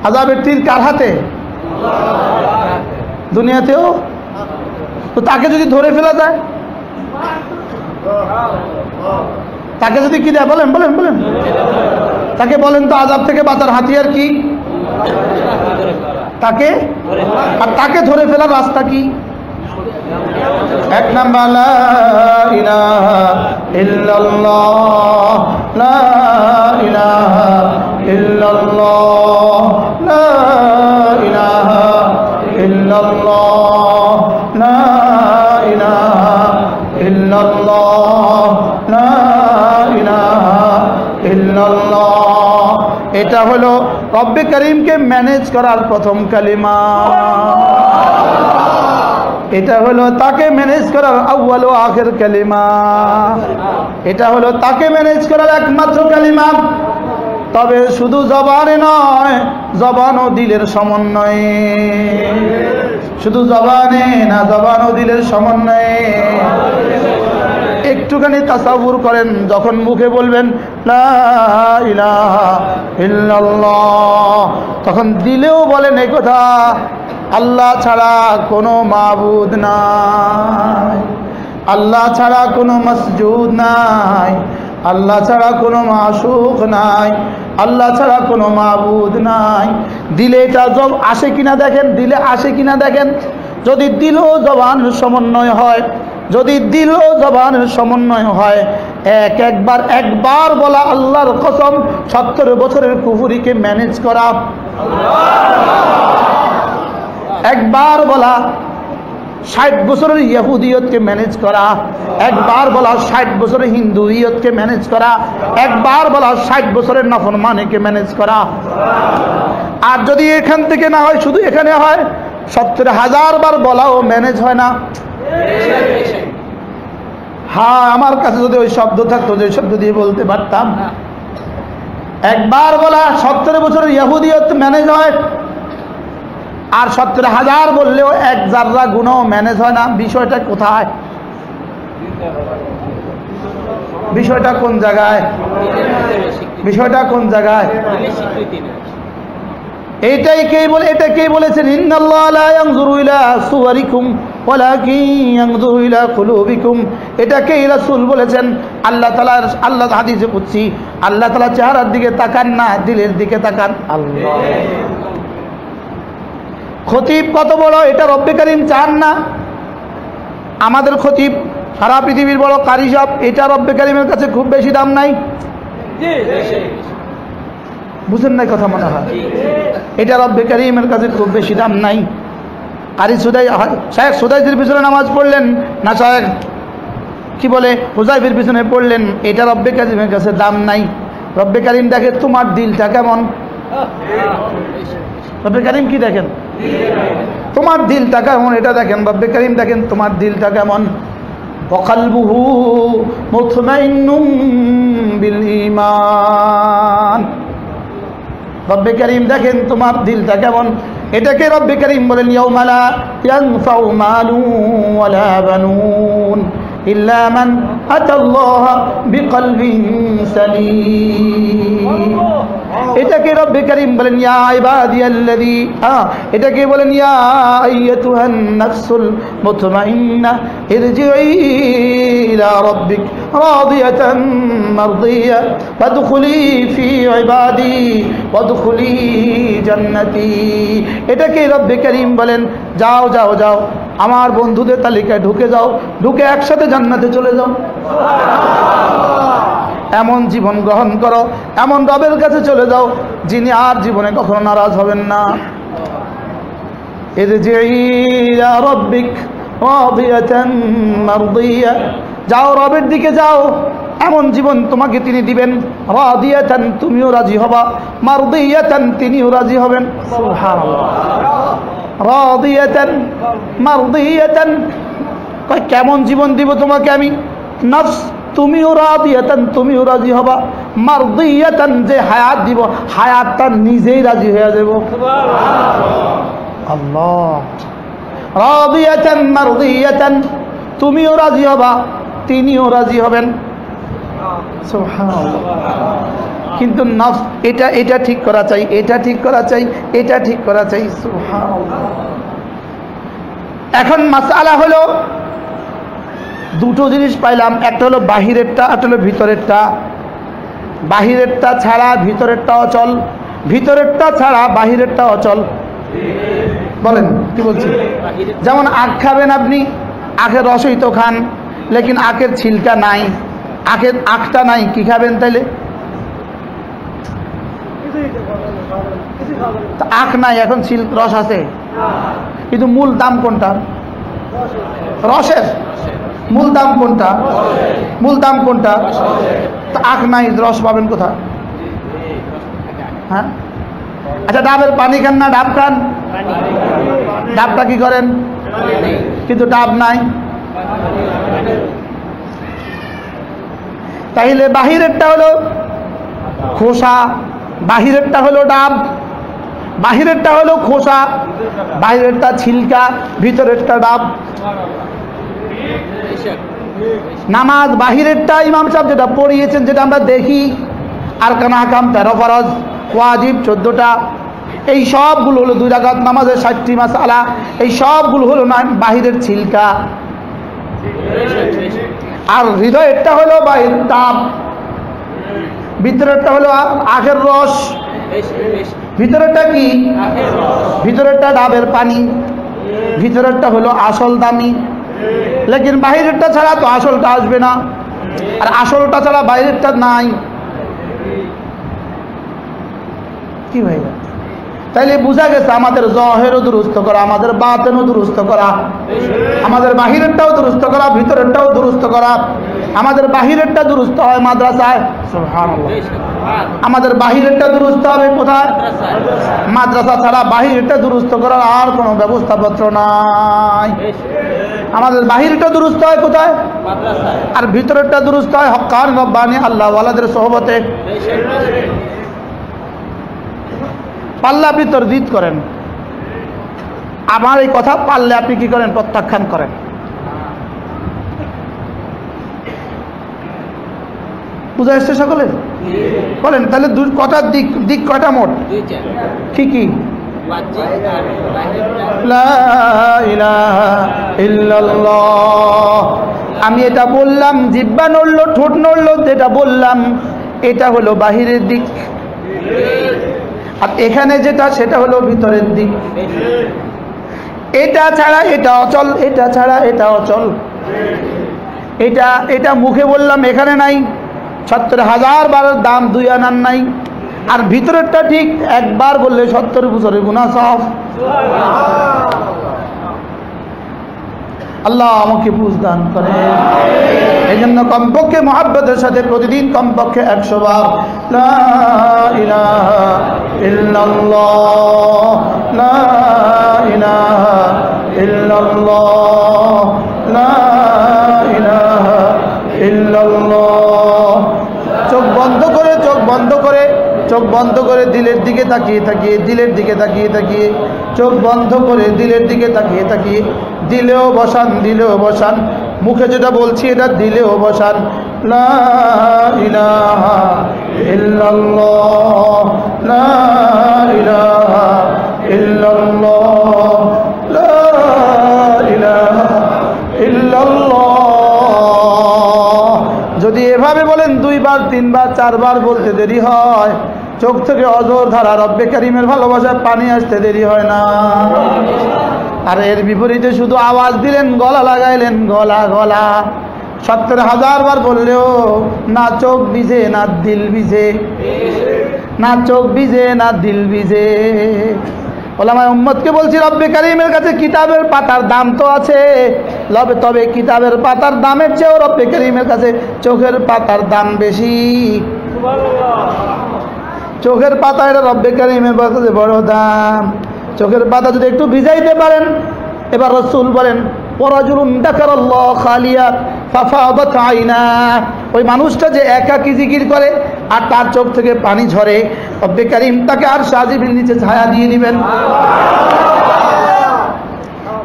Speaker 2: আযাবের তীর কার হাতে? দুনিয়াতেও। তো তাকে যদি ধরে ফেলা যায়, তাকে যদি কি দেয়? বলেন বলেন বলেন, তাকে বলেন তো আযাব থেকে বাঁচার হাতিয়ার কি? তাকে, আর তাকে ধরে ফেলার রাস্তা কি? এক নাম্বার লা ইলাহা ইল্লাল্লাহ, লা ইলাহা ইল্লাল্লাহ, লা ইলাহা ইল্লাল্লাহ, লা ইলাহা ইল্লাল্লাহ, লা ইলাহা ইল্লাল্লাহ। এটা হলো রব্বে করিমকে ম্যানেজ করার প্রথম কালিমা। এটা হলো তাকে ম্যানেজ করার আউয়াল ও আখির কালিমা। এটা হলো তাকে ম্যানেজ করার একমাত্র কালিমা। তবে শুধু জবানে নয়, জবান ও দিলের সমন্বয়ে। শুধু জবানে না, জবান ও দিলের সমন্বয়ে। একটুখানি তাসাউর করেন, যখন মুখে বলবেন লা ইলাহা ইল্লাল্লাহ, তখন দিলেও বলেন এই কথা, আল্লাহ ছাড়া কোনো মাবুদ নাই, আল্লাহ ছাড়া কোনো মসজুদ নাই, আল্লাহ ছাড়া কোনো মাশুক নাই, আল্লাহ ছাড়া কোনো মাবুদ নাই। দিলে এটা জব আসে কিনা দেখেন, দিলে আসে কিনা দেখেন। যদি দিল ও জবান সমন্বয় হয়, যদি দিল ও জবানের সমন্বয় হয়, একবার বলা আল্লাহর কসম 70 বছরের কুফরিকে ম্যানেজ করা। একবার বলা 60 বছরের ইহুদিয়তকে ম্যানেজ করা, একবার বলা 60 বছরের হিন্দুইয়তকে ম্যানেজ করা, একবার বলা 60 বছরের নাফরমানিকে ম্যানেজ করা। আর যদি এখান থেকে না হয়, শুধু এখানে হয়, 70,000 বার বলাও ম্যানেজ হয় না। হ্যাঁ, আমার কাছে যদি ওই শব্দ থাকতো, যে শব্দ দিয়ে বলতে পারতাম, একবার বলা 70 বছরের ইহুদিয়ত ম্যানেজ হয়, আর 70,000 বললেও এক জাররা গুণও ম্যানেজ হয় না। বিষয়টা কোথায়? বিষয়টা কোন জায়গায়? বিষয়টা কোন জায়গায়? এটাকেই বলেছেন ইন্নাল্লাহা লা ইয়ানজুরু ইলা সুওয়ারিকুম ওয়ালাকিন ইয়ানজুরু ইলা কুলুবিকুম। এটাকেই রাসূল বলেছেন। আল্লাহ হাদিসে কুদসি, আল্লাহ তাআলা চেহারার দিকে তাকান না, দিলের দিকে তাকান। আল্লাহ, খতিব কত বড় এটা রব্বে কারীম চান না? আমাদের খতিব সারা পৃথিবীর বড় কারি সাহেব, এটা রব্বে কারীমের কাছে খুব বেশি দাম নাই? বুঝেন নাই কথা মনে হয়? এটা রব্বে কারীমের কাছে খুব বেশি দাম নাই। কারি শায়েখ সুদাইসের পিছনে নামাজ পড়লেন না, শায়েখ কি বলে হুযায়ফার পিছনে পড়লেন, এটা রব্বে কারীমের কাছে দাম নাই। রব্বে কারীম দেখে তোমার দিলটা কেমন। রব্বে কারীম কি দেখেন? তোমার দিলটা কেমন, এটা দেখেন। রব্বে কারীম দেখেন তোমার দিলটা কেমন। ওয়াকালবুহু মুতমাইন্নুম বিল ঈমান। রব্বে কারীম দেখেন তোমার দিলটা কেমন। এটাকে রব্বে কারীম বলেন ইয়াউমা লা ইয়ানফাউ মালুন ওয়ালা বানুন ইল্লা মান আতাল্লাহা বিকলবিন সালিম। এটাকে রব্বে কারীম বলেন ইয়া ইবাদিয়াল্লাযী, এটাকে বলেন ইয়া আইয়াতুহান নাফসুল মুতমাইন্না ইরজিই ইলা রাব্বিক রাদিয়াতান মারদিয়া ফাদখুলি ফি ইবাদি ওয়াদখুলি জান্নাতি। এটাকে রব্বে কারীম বলেন যাও যাও যাও, আমার বন্ধুদের তালিকায় ঢুকে যাও, ঢুকে একসাথে জান্নাতে চলে যাও। এমন জীবন গ্রহণ করো, এমন রবের কাছে চলে যাও যিনি আর জীবনে কখনো নারাজ হবেন না। ইরজিই ইলা রাব্বিক রাদিয়াতান মারদিয়া, যাও রবের দিকে যাও, এমন জীবন তোমাকে তিনি দিবেন। রাদিয়াতান, তুমিও রাজি হবা, মারদিয়াতান, তিনিও রাজি হবেন। সুবহানাল্লাহ। রাদিয়াতান মারদিয়াতান, কেমন জীবন দিব তোমাকে আমি? নফস, তুমিও রাদিয়াতান, তুমিও রাজি হবা। মারদিয়াতান, যে হায়াত দিব, হায়াতটা নিজেই রাজি হয়ে যাব। আল্লাহ। রাদিয়াতান মারদিয়াতান, তুমিও রাজি হবা, তিনিও রাজি হবেন। সুবহানাল্লাহ। কিন্তু নফস এটা ঠিক করা চাই, এটা ঠিক করা চাই, এটা ঠিক করা চাই। সুবহানাল্লাহ। এখন মাসআলা হলো, দুটো জিনিস পাইলাম, একটা হলো বাহিরেরটা, একটা হলো ভিতরেরটা। বাহিরেরটা ছাড়া ভিতরেরটা অচল, ভিতরেরটা ছাড়া বাহিরেরটা অচল। বলেন কি বলছি? যেমন আখ খাবেন আপনি, আখের রসই তো খান, লেকিন আখের ছিলকা নাই, আখের আখটা নাই, কি খাবেন তাইলে? আখ নাই, এখন রস আছে, কিন্তু মূল দাম কোনটা? রসের। মূল দাম কোনটা? মূল দাম কোনটা? আখ নাই, রস পাবেন কোথা? হ্যাঁ, আচ্ছা, ডাবের পানি খান না ডাব খান? ডাবটা কি করেন? কিন্তু ডাব নাই। তাইলে বাহিরেরটা হলো খোসা, বাহিরেরটা হলো ডাব, বাহিরেরটা হলো খোসা, বাহিরেরটা ছিলকা, ভিতরেরটা ডাব। নামাজ বাহিরেরটা ইমাম সাহেব যেটা পড়িয়েছেন, যেটা আমরা দেখি, আরকান আহকাম 13 ফরজ, ওয়াজিব 14টা, এই সবগুলো হলো 2 রাকাত নামাজের 60টি মাসআলা, এই সবগুলো হলো না বাহিরের ছিলকা। আর হৃদয়েরটা হলো বাহিরের ডাব, ভিতরেরটা হলো আখের রস। ভিতরেরটা কি? ভিতরেরটা ডাবের পানি, ভিতরেরটা হলো আসল দামি। লেকিন বাহিরেরটা ছাড়া তো আসলটা আসবে না, আর আসলটা ছাড়া বাইরেরটা নাই। কি ভাই? তাইলে বোঝা গেছে আমাদের জহেরও দুরুস্ত করা, আমাদের বাতেনও দুরুস্ত করা, আমাদের বাহিরেরটাও দুরুস্ত করা, ভিতরেরটাও দুরুস্ত করা। আমাদের বাহিরেরটা দুরুস্ত হয় মাদ্রাসায়, সুবহানাল্লাহ। আমাদের বাহিরেরটা দুরুস্ত হবে কোথায়? মাদ্রাসা ছাড়া বাহিরেরটা দুরুস্ত করার আর কোনো ব্যবস্থাপত্র নাই। আমাদের বাহিরটা দুরুস্ত হয় কোথায়? আর ভিতরেরটা দুরুস্ত হয় হক্কান রব্বানি আল্লাহ ওয়ালাদের সোহবতে। পাল্লা আপনি তরদিদ করেন, আমার এই কথা পারলে আপনি কি করেন? প্রত্যাখ্যান করেন। বুঝা এসছে সকলের? বলেন তাহলে কটার দিক কয়টা মোট? কি কি? লা ইলাহা ইল্লাল্লাহ। আমি এটা বললাম, জিহ্বা নড়লো, ঠোঁট নড়লো, যেটা বললাম এটা হলো বাহিরের দিক, আর এখানে যেটা সেটা হলো ভিতরের দিক। এটা ছাড়া এটা অচল, এটা ছাড়া এটা অচল। এটা মুখে বললাম এখানে নাই, ৭০,০০০ বারের দাম ২ আনার নাই। আর ভিতরেরটা ঠিক, একবার বললে ৭০ বছরের গুনাহ সওয়াব। আল্লাহ আমাকে বুঝ দান করে। এই জন্য কমপক্ষে মহাব্বতের সাথে প্রতিদিন কমপক্ষে ১০০ বার লা ইলাহা ইল্লাল্লাহ, লা ইলাহা ইল্লাল্লাহ, লা ইলাহা ইল্লাল্লাহ। চোখ বন্ধ করে, চোখ বন্ধ করে, চোখ বন্ধ করে দিলের দিকে তাকিয়ে তাকিয়ে, দিলের দিকে তাকিয়ে তাকিয়ে, চোখ বন্ধ করে দিলের দিকে তাকিয়ে তাকিয়ে, দিলেও বসান, দিলেও বসান। মুখে যেটা বলছি এটা দিলেও বসান। লা ইলাহা ইল্লাল্লাহ, লা ইলাহা ইল্লাল্লাহ, লা ইলাহা ইল্লাল্লাহ। যদি এভাবে বলেন ২ বার ৩ বার ৪ বার বলতে দেরি হয়, চোখ থেকে অজর ধারা রব্বে কারিমের ভালোবাসায় পানি আসতে দেরি হয় না। আর এর বিপরীতে শুধু আওয়াজ দিলেন, গলা লাগাইলেন, গলা গলা ৭০,০০০ বার বললেও না চোখ ভিজে না দিল ভিজে, না চোখ ভিজে না দিল ভিজে। ওলামায়ে উম্মতকে বলছি, রব্বে কারিমের কাছে কিতাবের পাতার দাম তো আছে, তবে কিতাবের পাতার দামের চেয়েও রব্বে কারিমের কাছে চোখের পাতার দাম বেশি। চোখের পাতা এটা রব্বে কারিমের কাছে বড় দাম। চোখের পাতা যদি একটু ভিজাইতে পারেন। এবার রাসূল বলেন, ওয়ারাজুলুন যাকারাল্লাহ খালিয়া ফাফাদাত আইনা। ওই মানুষটা যে একাকী জিকির করে আর তার চোখ থেকে পানি ঝরে, রব্বে কারিম তাকে আর সাজিবির নিচে ছায়া দিয়ে দিবেন।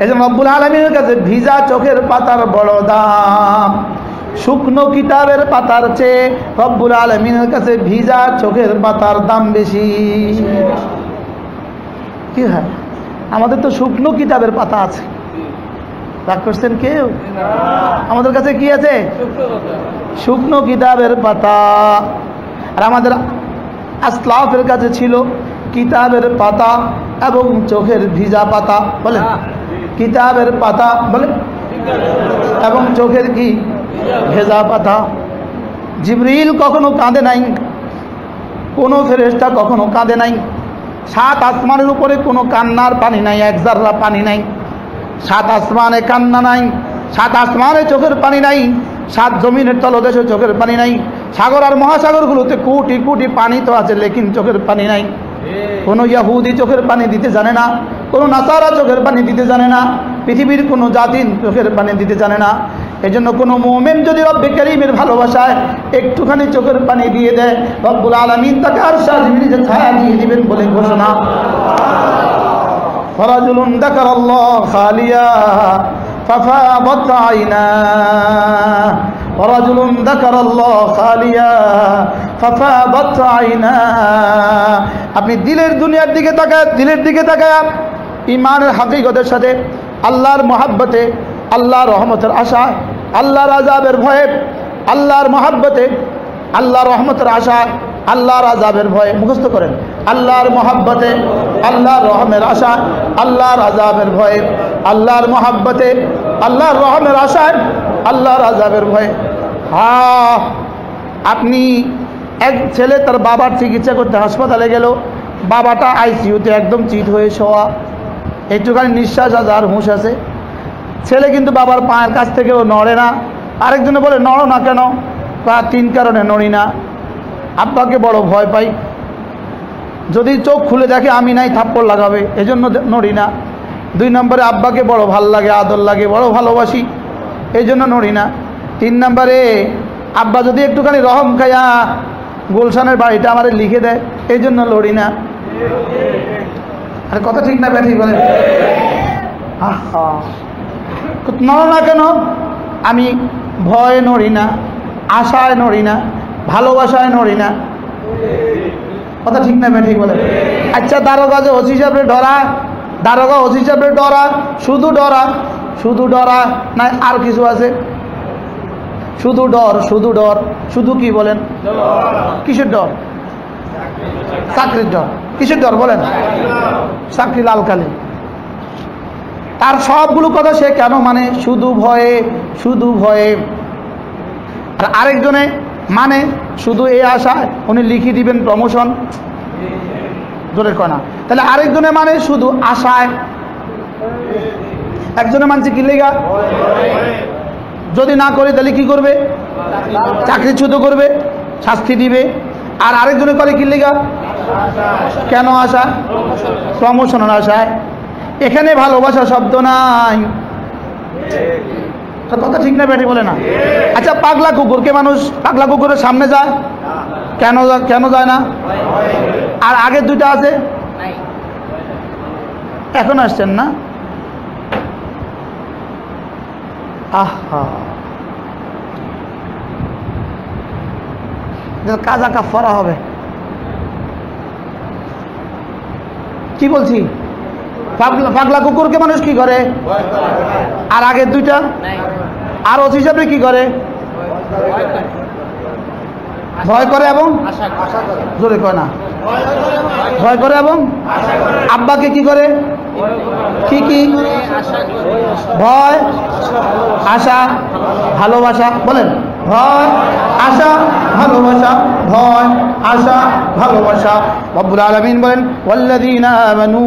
Speaker 2: এই যে রব্বুল আলামিনের কাছে ভিজা চোখের পাতার বড় দাম। শুকনো কিতাবের পাতার চেয়ে রব্বুল আলামিনের কাছে ভিজা চোখের পাতার দাম বেশি। কি হয়? আমাদের তো শুকনো কিতাবের পাতা আছে, রাগ করছেন কেউ? আমাদের কাছে কি আছে? শুকনো কিতাবের পাতা। আর আমাদের আসলাফের কাছে ছিল কিতাবের পাতা এবং চোখের ভিজা পাতা। বলে কিতাবের পাতা বলে, এবং চোখের কি? ভেজা পাতা। জিবরিল কখনো কাঁদে নাই, কোনো ফেরেশতা কখনো কাঁদে নাই। ৭ আসমানের উপরে কোনো কান্নার পানি নাই, এক জাররা পানি নাই। ৭ আসমানে কান্না নাই, ৭ আসমানে চোখের পানি নাই, ৭ জমিনের তলদেশে চোখের পানি নাই। সাগর আর মহাসাগরগুলোতে কোটি কোটি পানি তো আছে, লেকিন চোখের পানি নাই। কোনো ইয়াহুদি চোখের পানি দিতে জানে না, কোনো নাসারা চোখের পানি দিতে জানে না, পৃথিবীর কোনো জাতি চোখের পানি দিতে জানে না। এই জন্য কোনো মুমিন যদি রব্বে কারিমের ভালোবাসায় একটুখানি চোখের পানি দিয়ে দেয়, রব্বুল আলামিন তাকে আরশের নিচে ছায়া দিয়ে দিবেন বলে ঘোষণা। ফারাজুলুন যাকারাল্লাহ খালিয়া ফাফাদাত আইনা, ফারাজুলুন যাকারাল্লাহ খালিয়া ফাফাদাত আইনা। আপনি দিলের দুনিয়ার দিকে তাকায়, দিলের দিকে তাকায় ঈমানের হাকিকতের সাথে, আল্লাহর মহাব্বতে, আল্লাহর রহমতের আশা, আল্লাহর আযাবের ভয়ে, আল্লাহর মহাব্বতে, আল্লাহর রহমতের আশা, আল্লাহর আযাবের ভয়ে। মুখস্থ করেন, আল্লাহর মহাব্বতে, আল্লাহর রহমের আশা, আল্লাহর আযাবের ভয়ে, আল্লাহর মহাব্বতে, আল্লাহর রহমের আশায়, আল্লাহর আযাবের ভয়ে। আপনি এক ছেলে তার বাবার চিকিৎসা করতে হাসপাতালে গেল, বাবাটা আইসিইউতে একদম চিট হয়ে শোয়া, একটুখানি নিঃশ্বাস আছে আর হুঁশ আছে। ছেলে কিন্তু বাবার পায়ের কাছ থেকেও নড়ে না। আরেকজনে বলে নড়ো না কেন? বা 3 কারণে নড়ি না। আব্বাকে বড় ভয় পাই, যদি চোখ খুলে দেখে আমি নাই থাপ্পড় লাগাবে, এজন্য নড়ি না। 2 নম্বরে আব্বাকে বড় ভাল লাগে, আদর লাগে, বড় ভালোবাসি, এই জন্য নড়ি না। 3 নম্বরে আব্বা যদি একটুখানি রহম খাইয়া গুলশানের বাড়িটা আমার লিখে দেয়, এই জন্য লড়ি না। আরে কথা ঠিক না ব্যাঠি বলেন? নড়ো না কেন? আমি ভয়ে নড়ি না, আশায় নড়ি না, ভালোবাসায় নড়ি না। কথা ঠিক না ব্যাঠি বলেন? আচ্ছা, দারোগা যে ওসি সাহেবের ডরা, দারোগা ওসি সাহেবের ডরা, শুধু ডরা, শুধু ডরা না আর কিছু আছে? শুধু ডর, শুধু ডর, শুধু কি বলেন? কিসের ডর? চাকরির ডর। কিসের ডর বলেন? চাকরি লালকালি। তার সবগুলো কথা সে কেন মানে? শুধু ভয়ে, শুধু ভয়ে। আর আরেকজনে মানে শুধু এই আশায় উনি লিখে দিবেন প্রমোশন, জোরে কয় না। তাহলে আরেকজনে মানে শুধু আশায়, একজনে মানছে কি লেগা? যদি না করি তাহলে কি করবে? চাকরিচ্যুত করবে, শাস্তি দিবে। আর আরেকজনে করে কি লেগা? কেন আশা? প্রমোশনের আশায়। এখানে ভালোবাসা শব্দ নাই। কথা ঠিক না ব্যাটি বলে না? আচ্ছা, পাগলা কুকুরকে মানুষ পাগলা কুকুরের সামনে যায় কেন? কেন যায় না? আর আগের 2টা আছে, এখন আসছেন না? আহা, কাজা কাফারা হবে। কি বলছি? পাগলা কুকুরকে মানুষ কি করে? আর আগের 2টা? আর ওসি হিসাবে কি করে? ভয় করে এবং জোরে কয় না, ভয় করে এবং আব্বাকে কি করে? কি কি? ভয়, আশা, ভালোবাসা। বলেন, ভয়, আশা, ভালোবাসা, ভয়, আশা, ভালোবাসা। রব্বুল আলামিন বলেন, ওয়াল্লাযীনা আমানু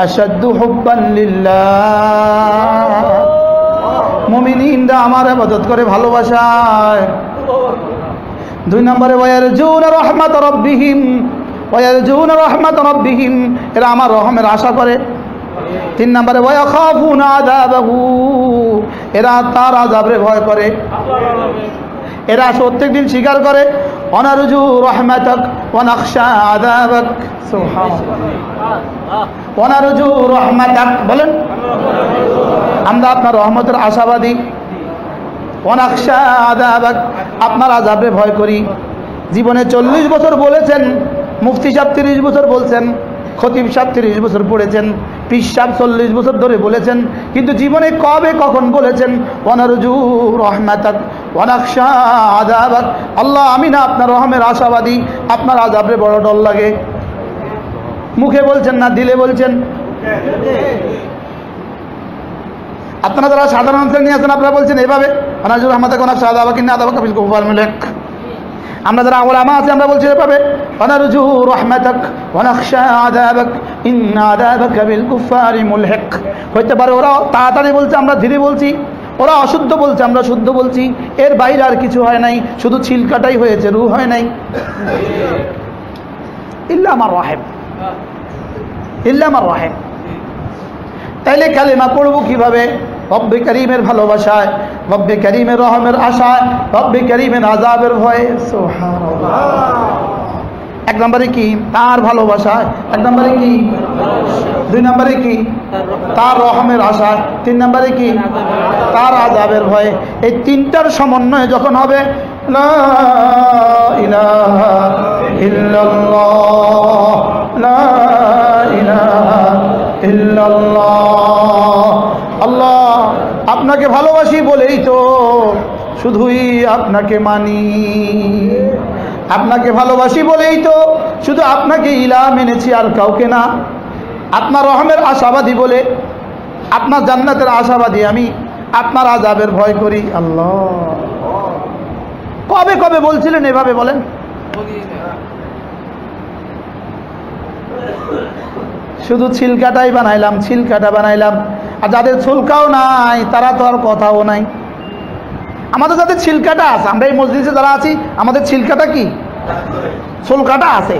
Speaker 2: আশাদ্দু হুব্বান লিল্লাহ। মুমিনিনরা আমার ইবাদত করে ভালোবাসায়। 2 নম্বরে ওয়ারজুনা রাহমাত রাব্বিহিম, ওয়ারজুনা রাহমাত রাব্বিহিম, এরা আমার রহমের আশা করে। 3 নম্বরে ওয়াখাফুনা আযাবাহু, এরা তার আযাবের ভয় করে। এরা প্রত্যেকদিন স্বীকার করে অনারজু রহমাতাক ওয়া নাখশা আযাবাক। সুবহানাল্লাহ। অনারজু রহমাতাক বলেন, আমরা আপনার রহমতের আশাবাদী। ওয়া নাখশা আযাবাক, আপনার আযাবে ভয় করি। জীবনে 40 বছর বলেছেন, মুফতি সাহেব 30 বছর বলছেন, খতিব সাহেব 30 বছর পড়েছেন, পীর সাহেব 40 বছর ধরে বলেছেন, কিন্তু জীবনে কবে কখন বলেছেন ওয়ানারজু রহমাতাক ওয়া নাখশা আযাবাক? আল্লাহ, আমি না আপনার রহমের আশাবাদী, আপনার আযাবে বড় ডর লাগে। মুখে বলছেন না, দিলে বলছেন? আপনারা যারা সাধারণ শ্রেণী আছেন, আপনারা বলছেন এভাবে, ওয়ানারজু রহমাতাক ওয়া নাখশা আযাবাক ইন্না আযাবাকা ফিল কুফার মুহলিক। আমরা যারা উলামা আছি, আমরা বলছি এভাবে, ওয়ানারজু রহমাতাক ওয়া নাখশা আযাবাক ইন্না আযাবাকা বিল কুফারি মুলহিক। হইতে পারে ওরা তাড়াতাড়ি বলছে, আমরা ধীরে বলছি, ওরা অশুদ্ধ বলছে, আমরা শুদ্ধ বলছি, এর বাইরে আর কিছু হয় নাই, শুধু ছিলকাটাই হয়েছে, রূহ হয় নাই। ইল্লা আমার রাহিম, ইল্লা আমার রাহিম। তাইলে কালেমা পড়বো কিভাবে? রব্বে করিমের ভালোবাসায়, রব্বে করিমের রহমের আশায়, রব্বে করিমের আযাবের ভয়ে। সুবহানাল্লাহ। 1 নম্বরে কি? তার ভালোবাসায়। 1 নম্বরে কি? 2 নম্বরে কি? তার রহমের আশায়। 3 নম্বরে কি? তার আযাবের ভয়ে। এই 3টার সমন্বয় যখন হবে, লা ইলাহা ইল্লাল্লাহ, লা ইলাহা ইল্লাল্লাহ। আল্লাহ, আপনাকে ভালোবাসি বলেই তো শুধুই আপনাকে মানি, আপনাকে ভালোবাসি বলেই তো শুধু আপনাকে ইলাহ মেনেছি, আর কাউকে না। আপনার রহমের আশাবাদী বলে, আপনার জান্নাতের আশাবাদী আমি, আপনার আযাবের ভয় করি। আল্লাহ, কবে কবে বলছিলেন এভাবে বলেন? শুধু ছিলকাটাই বানাইলাম, ছিলকাটা বানাইলাম। আর যাদের ছুলকাও নাই তারা তো আর কথাও নাই। আমাদের যাদের ছিলকাটা আছে, আমরা এই মসজিদে যারা আছি, আমাদের ছিলকাটা কি, ছুলকাটা আছে,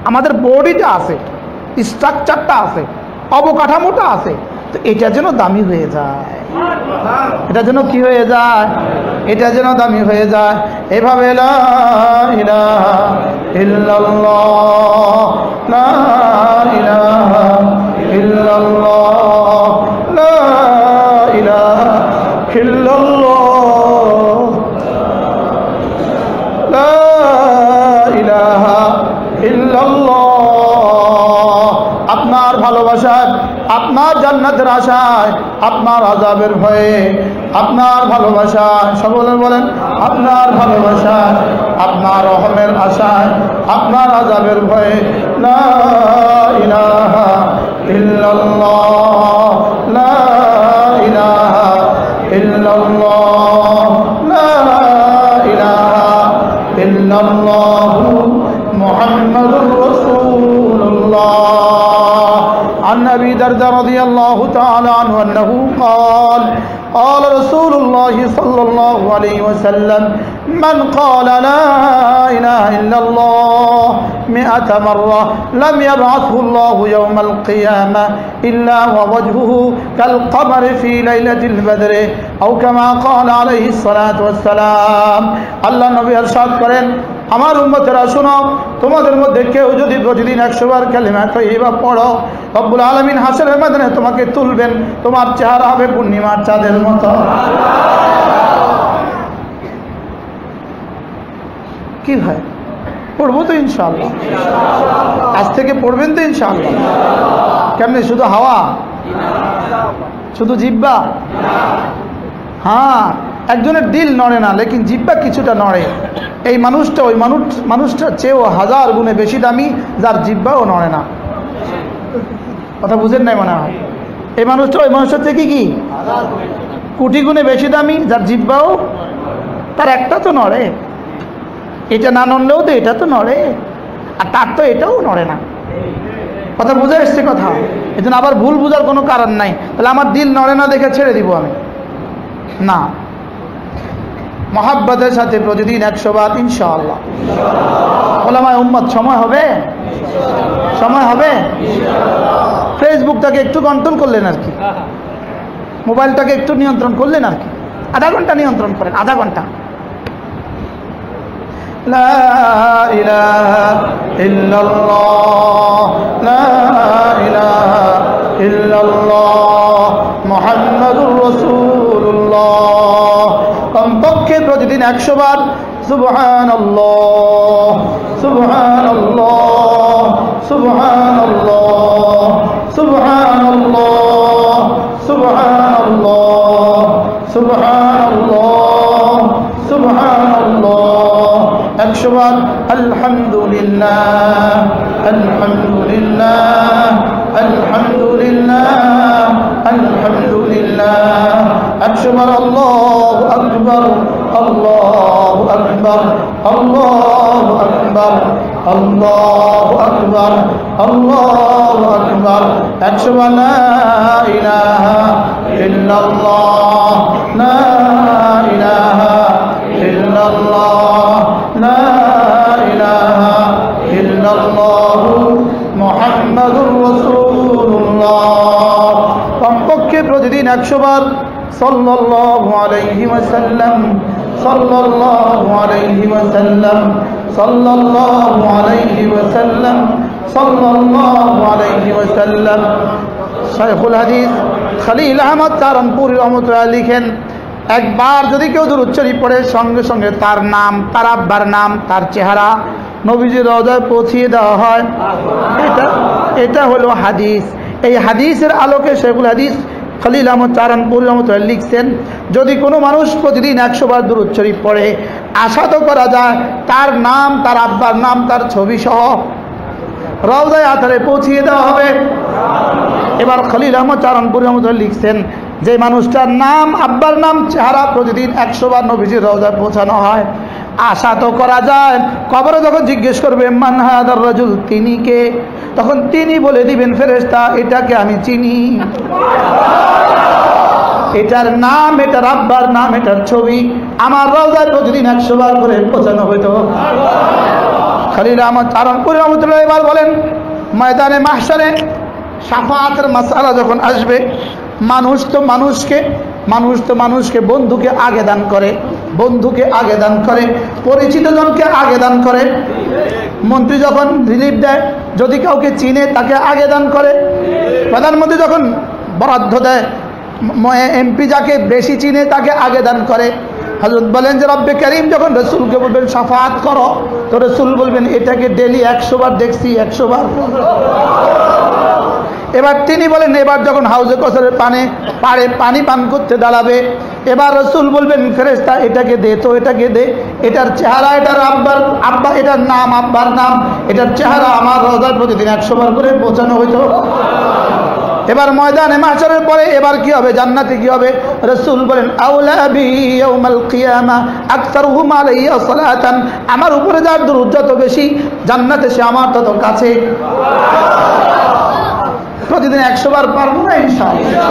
Speaker 2: আমাদের বডিটা আছে, স্ট্রাকচারটা আছে, অবকাঠামোটা আছে। তো এটা যেন দামি হয়ে যায়, এটা যেন কি হয়ে যায়, এটা যেন দামি হয়ে যায়। এভাবে লা ইলাহা ইল্লাল্লাহ, লা ইলাহা ইল্লাল্লাহ, লা ইলাহা ইল্লাল্লাহ, লা ইলাহা ইল্লাল্লাহ। আপনার ভালোবাসায়, আপনার জান্নাতের আশায়, আপনার আযাবের ভয়ে, আপনার ভালোবাসায়, সকলে বলেন, আপনার ভালোবাসায়, আপনার রহমের আশায়, আপনার আযাবের ভয়ে, লা ইলাহা ইল্লাল্লাহ, লা ইলাহা ইল্লাল্লাহ, লা ইলাহা ইল্লাল্লাহ মুহাম্মাদুর রাসূলুল্লাহ। عن أبي درداء رضي الله تعالى عنه أنه قال قال رسول الله صلى الله عليه وسلم من قال لا إله إلا الله 100 مرة لم يبعثه الله يوم القيامة إلا ووجهه كالقمر في ليلة البدر أو كما قال عليه الصلاة والسلام। আল্লাহ নবী ইরশাদ করেন, আমার উম্মতেরা শোনো, তোমাদের মধ্যে কেউ যদি প্রতিদিন 100 বার কালিমা তাইয়্যিবা পড়ো, রব্বুল আলামিন হাসরের ময়দানে তোমাকে তুলবেন, তোমার চেহারা হবে পূর্ণিমার চাঁদের মতো। কি ভাই, পড়বো তো ইনশাআল্লাহ, আজ থেকে পড়বেন তো ইনশাআল্লাহ। কেমনে, শুধু হাওয়া, শুধু জিহ্বা? হ্যাঁ, একজনের দিল নড়ে না, লেকিন জিহ্বা কিছুটা নড়ে। এই মানুষটা ওই মানুষটার চেয়েও 1000 গুণে বেশি দামি, যার জিহ্বাও নড়ে না। কথা বুঝেন নাই মনে হয়? এই মানুষটা ওই মানুষটার থেকে কি কোটি গুণে বেশি দামি, যার জিহ্বাও, তার একটা তো নড়ে, এটা না নড়লেও তো এটা তো নড়ে, আর তার তো এটাও নড়ে না। কথা বুঝে এসছে কথা? এই জন্য আবার ভুল বুঝার কোনো কারণ নাই। তাহলে আমার দিল নড়ে না দেখে ছেড়ে দিব আমি না, মহাব্বতের সাথে প্রতিদিন 100 বার ইনশাআল্লাহ। ওলামায়ে উম্মত, সময় হবে, সময় হবে। ফেসবুকটাকে একটু কন্ট্রোল করলেন আর কি, মোবাইলটাকে একটু নিয়ন্ত্রণ করলেন আর কি, আধা ঘন্টা নিয়ন্ত্রণ করেন, আধা ঘন্টা। লা ইলাহা ইল্লাল্লাহ, লা ইলাহা ইল্লাল্লাহ মুহাম্মাদুর রাসূলুল্লাহ। কমপক্ষে প্রতিদিন 100 বার সুবহানাল্লাহ, সুবহানাল্লাহ, সুবহানাল্লাহ, সুবহানাল্লাহ, সুবহানাল্লাহ, সুবহানাল্লাহ, সুবহানাল্লাহ। 100 বার আলহামদুলিল্লাহ, আলহামদুলিল্লাহ, আলহামদুলিল্লাহ, আলহামদুলিল্লাহ। 100 বার আল্লাহু আকবার, আল্লাহু আকবার, আল্লাহু আকবার, আল্লাহু আকবার, আল্লাহু আকবার। 100 বার লা ইলাহা ইল্লাল্লাহ, লা ইলাহা ইল্লাল্লাহ, লা ইলাহা ইল্লাল্লাহ মুহাম্মাদুর রাসূলুল্লাহ। কমপক্ষে প্রতিদিন 100 বার সাল্লাল্লাহু আলাইহি ওয়াসাল্লাম, সাল্লাল্লাহু আলাইহি ওয়াসাল্লাম, সাল্লাল্লাহু আলাইহি ওয়াসাল্লাম, সাল্লাল্লাহু আলাইহি ওয়াসাল্লাম। শাইখুল হাদিস খলিল আহমদ চারণপুরী রহমতুল্লাহ লিখেন, একবার যদি কেউ দুরূদ শরীফ পড়ে, সঙ্গে সঙ্গে তার নাম, তার আব্বার নাম, তার চেহারা নবীজির রওজায় পৌঁছিয়ে দেওয়া হয়। এটা হলো হাদিস। এই হাদিসের আলোকে শাইখুল হাদিস খলিল আহমদ চারণপুরী রহমতুল্লাহ লিখছেন, যদি কোনো মানুষ প্রতিদিন 100 বার দুরূদ শরীফ পড়ে, আশা তো করা যায় তার নাম, তার আব্বার নাম, তার ছবি সহ রওজায় আথারে পৌঁছিয়ে দেওয়া হবে। এবার খলিল আহমদ চারণপুরী রহমতুল্লাহ লিখছেন, যে মানুষটার নাম, আব্বার নাম, চেহারা প্রতিদিন 100 বার নবীজির রওজায় পৌঁছানো হয়, আশা তো করা যায় কবরে যখন জিজ্ঞেস করবে মান হাদার রাজুল, তিনি কে, তখন তিনি বলে দিবেন ফেরেশতা এটাকে আমি চিনি, এটার নাম, এটার আব্বার নাম, এটার ছবি আমার রওজায় প্রতিদিন 100 বার করে পৌঁছানো হইতো। খলিল আহমদ আরামপুরি রহমতুল্লাহ এবার বলেন, ময়দানে মাহশারে শাফাআতের মাসআলা যখন আসবে, মানুষ তো মানুষকে বন্ধুকে আগে দান করে, বন্ধুকে আগে দান করে, পরিচিত জনকে আগে দান করে। মন্ত্রী যখন রিলিফ দেয়, যদি কাউকে চিনে তাকে আগে দান করে। প্রধানমন্ত্রী যখন বরাদ্দ দেয়, এমপি যাকে বেশি চিনে তাকে আগে দান করে। হযরত বলেন যে রব্বে কারীম যখন রাসূলকে বলবেন শাফাআত করো, তো রাসূল বলবেন এটাকে ডেলি 100 বার দেখছি, 100 বার। এবার তিনি বলেন, এবার যখন হাউজে কসরের পানি পান করতে দাঁড়াবে, এবার রাসূল বলবেন ফেরেশতা এটাকে দে, তো এটাকে দে, এটার চেহারা, এটার আব্বা, এটার নাম, আব্বার নাম, এটার চেহারা আমার রওজায় প্রতিদিন 100 বার করে পৌঁছানো হইতো। এবার ময়দানে মাহশারের পরে এবার কি হবে, জান্নাতে কি হবে? রাসূল বলেন আউলা বি ইয়াউমাল কিয়ামা আকতারুহুম আলাইয়া সালাতান, আমার উপরে যার দুরূদ যত বেশি জান্নাতে সে আমার তত কাছে। প্রতিদিন 100 বার পারবো না ইনশাআল্লাহ।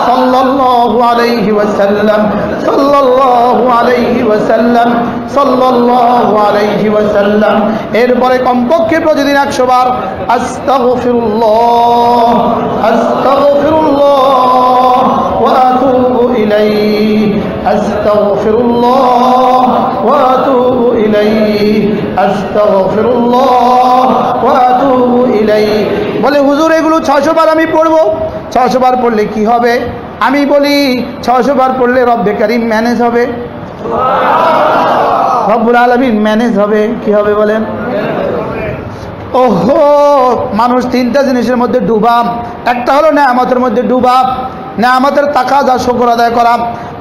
Speaker 2: সাল্লাল্লাহু আলাইহি ওয়াসাল্লাম, সাল্লাল্লাহু আলাইহি ওয়াসাল্লাম, সাল্লাল্লাহু আলাইহি ওয়াসাল্লাম। এরপরে কমপক্ষে প্রতিদিন 100 বার আস্তাগফিরুল্লাহ, আস্তাগফিরুল্লাহ ওয়া আতুবু ইলাইহি, আস্তাগফিরুল্লাহ ওয়া আতুবু ইলাইহি, আস্তাগফিরুল্লাহ ওয়া আতুবু ইলাইহি। বলে হুজুর এগুলো 600 বার আমি পড়বো, 600 বার পড়লে কি হবে? আমি বলি 600 বার পড়লে রব্বে কারীম ম্যানেজ হবে, রব্বুল আলামিন ম্যানেজ হবে। কি হবে বলেন? ওহো, মানুষ 3টা জিনিসের মধ্যে ডুবা। একটা হলো নেয়ামতের মধ্যে ডুবা, নেয়ামতের তাকাজা শুকর আদায় করা।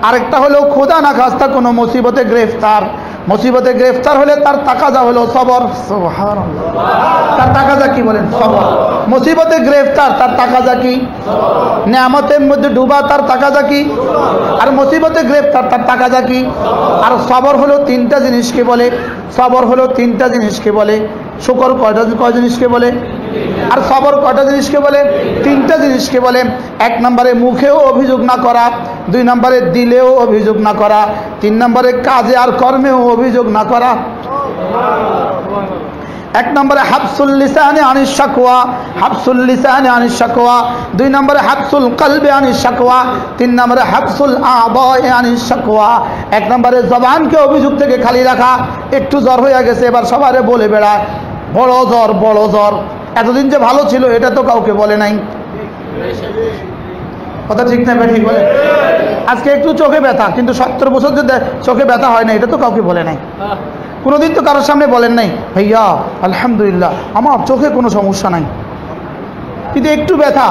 Speaker 2: আরেকটা হলো খোদা না খাস্তা কোনো মুসিবতে গ্রেফতার, মুসিবতে গ্রেফতার হলে তার তাকাজা হলো সবর। সুবহানাল্লাহ, তার তাকাজা কি বলেন? সবর। মুসিবতে গ্রেফতার তার তাকাজা কি? নেয়ামতের মধ্যে ডুবা তার তাকাজা কি? আর মুসিবতে গ্রেফতার তার তাকাজা কি? আর সবর হলো 3টা জিনিসকে বলে, সবর হলো 3টা জিনিসকে বলে। শুকর কয় জিনিসকে বলে? আর সবর কয়টা জিনিসকে বলে? 3টা জিনিসকে বলে। 1 নম্বরে মুখেও অভিযোগ না করা, 2 নম্বরে দিলেও অভিযোগ না করা, 3 নম্বরে কাজে আর কর্মেও অভিযোগ না করা। 1 নম্বরে হাবসুল লিসানি আনিশ শাকওয়া, হাবসুল লিসানি আনিশ শাকওয়া। 2 নম্বরে হাবসুল কলবি আনিশ শাকওয়া। 3 নম্বরে হাবসুল আ'দাই আনিশ শাকওয়া। 1 নম্বরে জবানকে অভিযোগ থেকে খালি রাখা। একটু জ্বর হয়ে গেছে, এবার সবারে বলে বেড়ায় বড় জ্বর, বড় জ্বর। এতদিন যে ভালো ছিল এটা তো কাউকে বলে নাই। কথা ঠিক না? ঠিক বলে। আজকে একটু চোখে ব্যথা, কিন্তু 70 বছর যে চোখে ব্যথা হয় না এটা তো কাউকে বলে নাই। কোনোদিন তো কারোর সামনে বলেন নাই ভাইয়া আলহামদুলিল্লাহ আমার চোখে কোনো সমস্যা নাই, কিন্তু একটু ব্যথা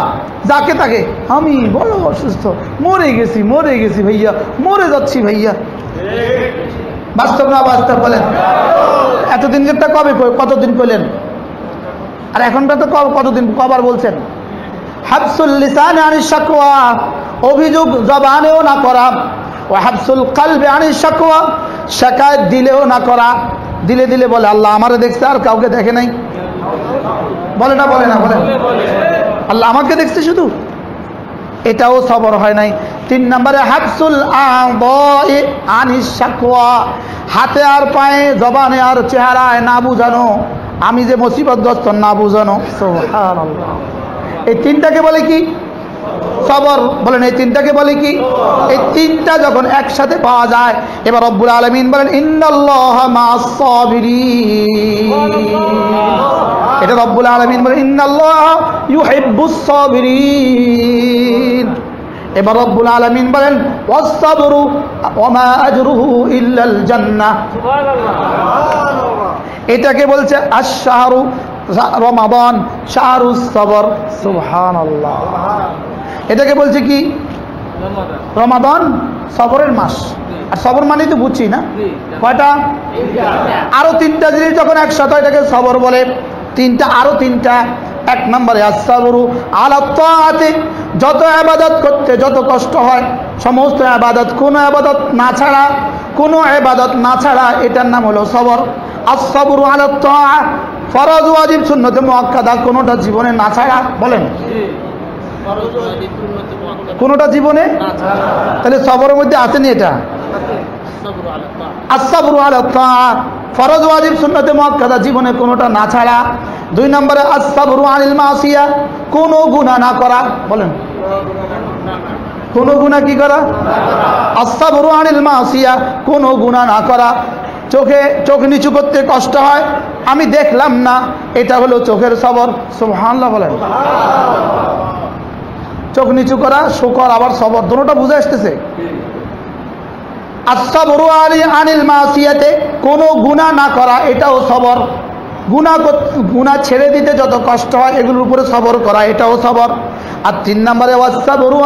Speaker 2: যাকে তাকে আমি বড় অসুস্থ, মরে গেছি ভাইয়া, মরে যাচ্ছি ভাইয়া। বাস্তব না বাস্তব বলেন? এতদিনটা কবে, কতদিন পেলেন? আর এখনটা তো কতদিন, কবার বলছেন? হাবসুল লিসানি আনিশ শাকওয়া, অভিযোগ জবানেও না করা। ও হাবসুল কলবি আনিশ শাকওয়া, শিকায়ত দিলেও না করা। দিলে বলে আল্লাহ আমারে দেখছে আর কাউকে দেখে নাই, বলে না? বলে না? বলে আল্লাহ আমাকে দেখছে শুধু, এটাও সবর হয় নাই। 3 নম্বরে হাবসুল আ'দাই আনিশ শাকওয়া, হাতে আর পায়ে, জবানে আর চেহারায় না বুঝানো, আমি যে মুসিবতগ্রস্ত না বুঝানো। সুবহানাল্লাহ। এই 3টাকে বলে কি? সবর। বলেন এই 3টাকে বলে কি? এই 3টা যখন একসাথে পাওয়া যায়, এবার রব্বুল আলামিন বলেন ইন্নাল্লাহা মা'আস সাবিরিন। এটা রব্বুল আলামিন বলেন ইন্নাল্লাহা ইউহিব্বুস সাবিরিন। এবার রব্বুল আলামিন বলেন ওয়াস-সাবরু ওয়া মা আজরুহু ইল্লাল জান্নাহ। এটাকে বলছে আশ-শাহরু রমাদান, শাহরুস সবর। সুবহানাল্লাহ। এটাকে বলছে কি? রমাদান, সবরের মাস। আর সবর মানে তো বুঝছি না কয়টা? আরো 3টা জিনিস যখন একসাথে এটাকে সবর বলে। 3টা, আরো 3টা। 1 নম্বরে আস-সাবরু আলা তাআতি, যত ইবাদত করতে যত কষ্ট হয়, সমস্ত ইবাদত, কোন ইবাদত না ছাড়া কোনো ইবাদত না ছাড়া, এটার নাম হলো সবর। আস-সাবরু আলা তাআ, ফরজ ওয়াজিব সুন্নতে মুআক্কাদা কোনোটা জীবনে না ছাড়া, বলেন কোনোটা জীবনে, তাহলে সবরের মধ্যে আসেনি এটা। আস-সাবরু আলা তাআ, ফরজ ওয়াজিব সুন্নতে মুআক্কাদা জীবনে কোনোটা না ছাড়া। 2 নম্বরে আস-সাবরু আনিল মাসিয়া, কোনো গুনাহ না করা, বলেন কোনো গুনাহ কি করা? আস-সাবরু আনিল মাসিয়া, কোনো গুনাহ না করা। চোখ নিচু করতে কষ্ট হয়, আমি দেখলাম না, এটা হলো চোখের সবর। সুবহানাল্লাহ বলেন। চোখ নিচু করা শুকর আবার সবর, দুটোটা বুঝে আসতেছে। আস-সাবরু আনিল মাসিয়াতে, কোনো গুনাহ না করা, এটাও সবর। গুনাহ ছেড়ে দিতে যত কষ্ট হয়, এগুলোর উপরে সবর করা, এটাও সবর। আর 3 নম্বরে ওয়াস-সাবরু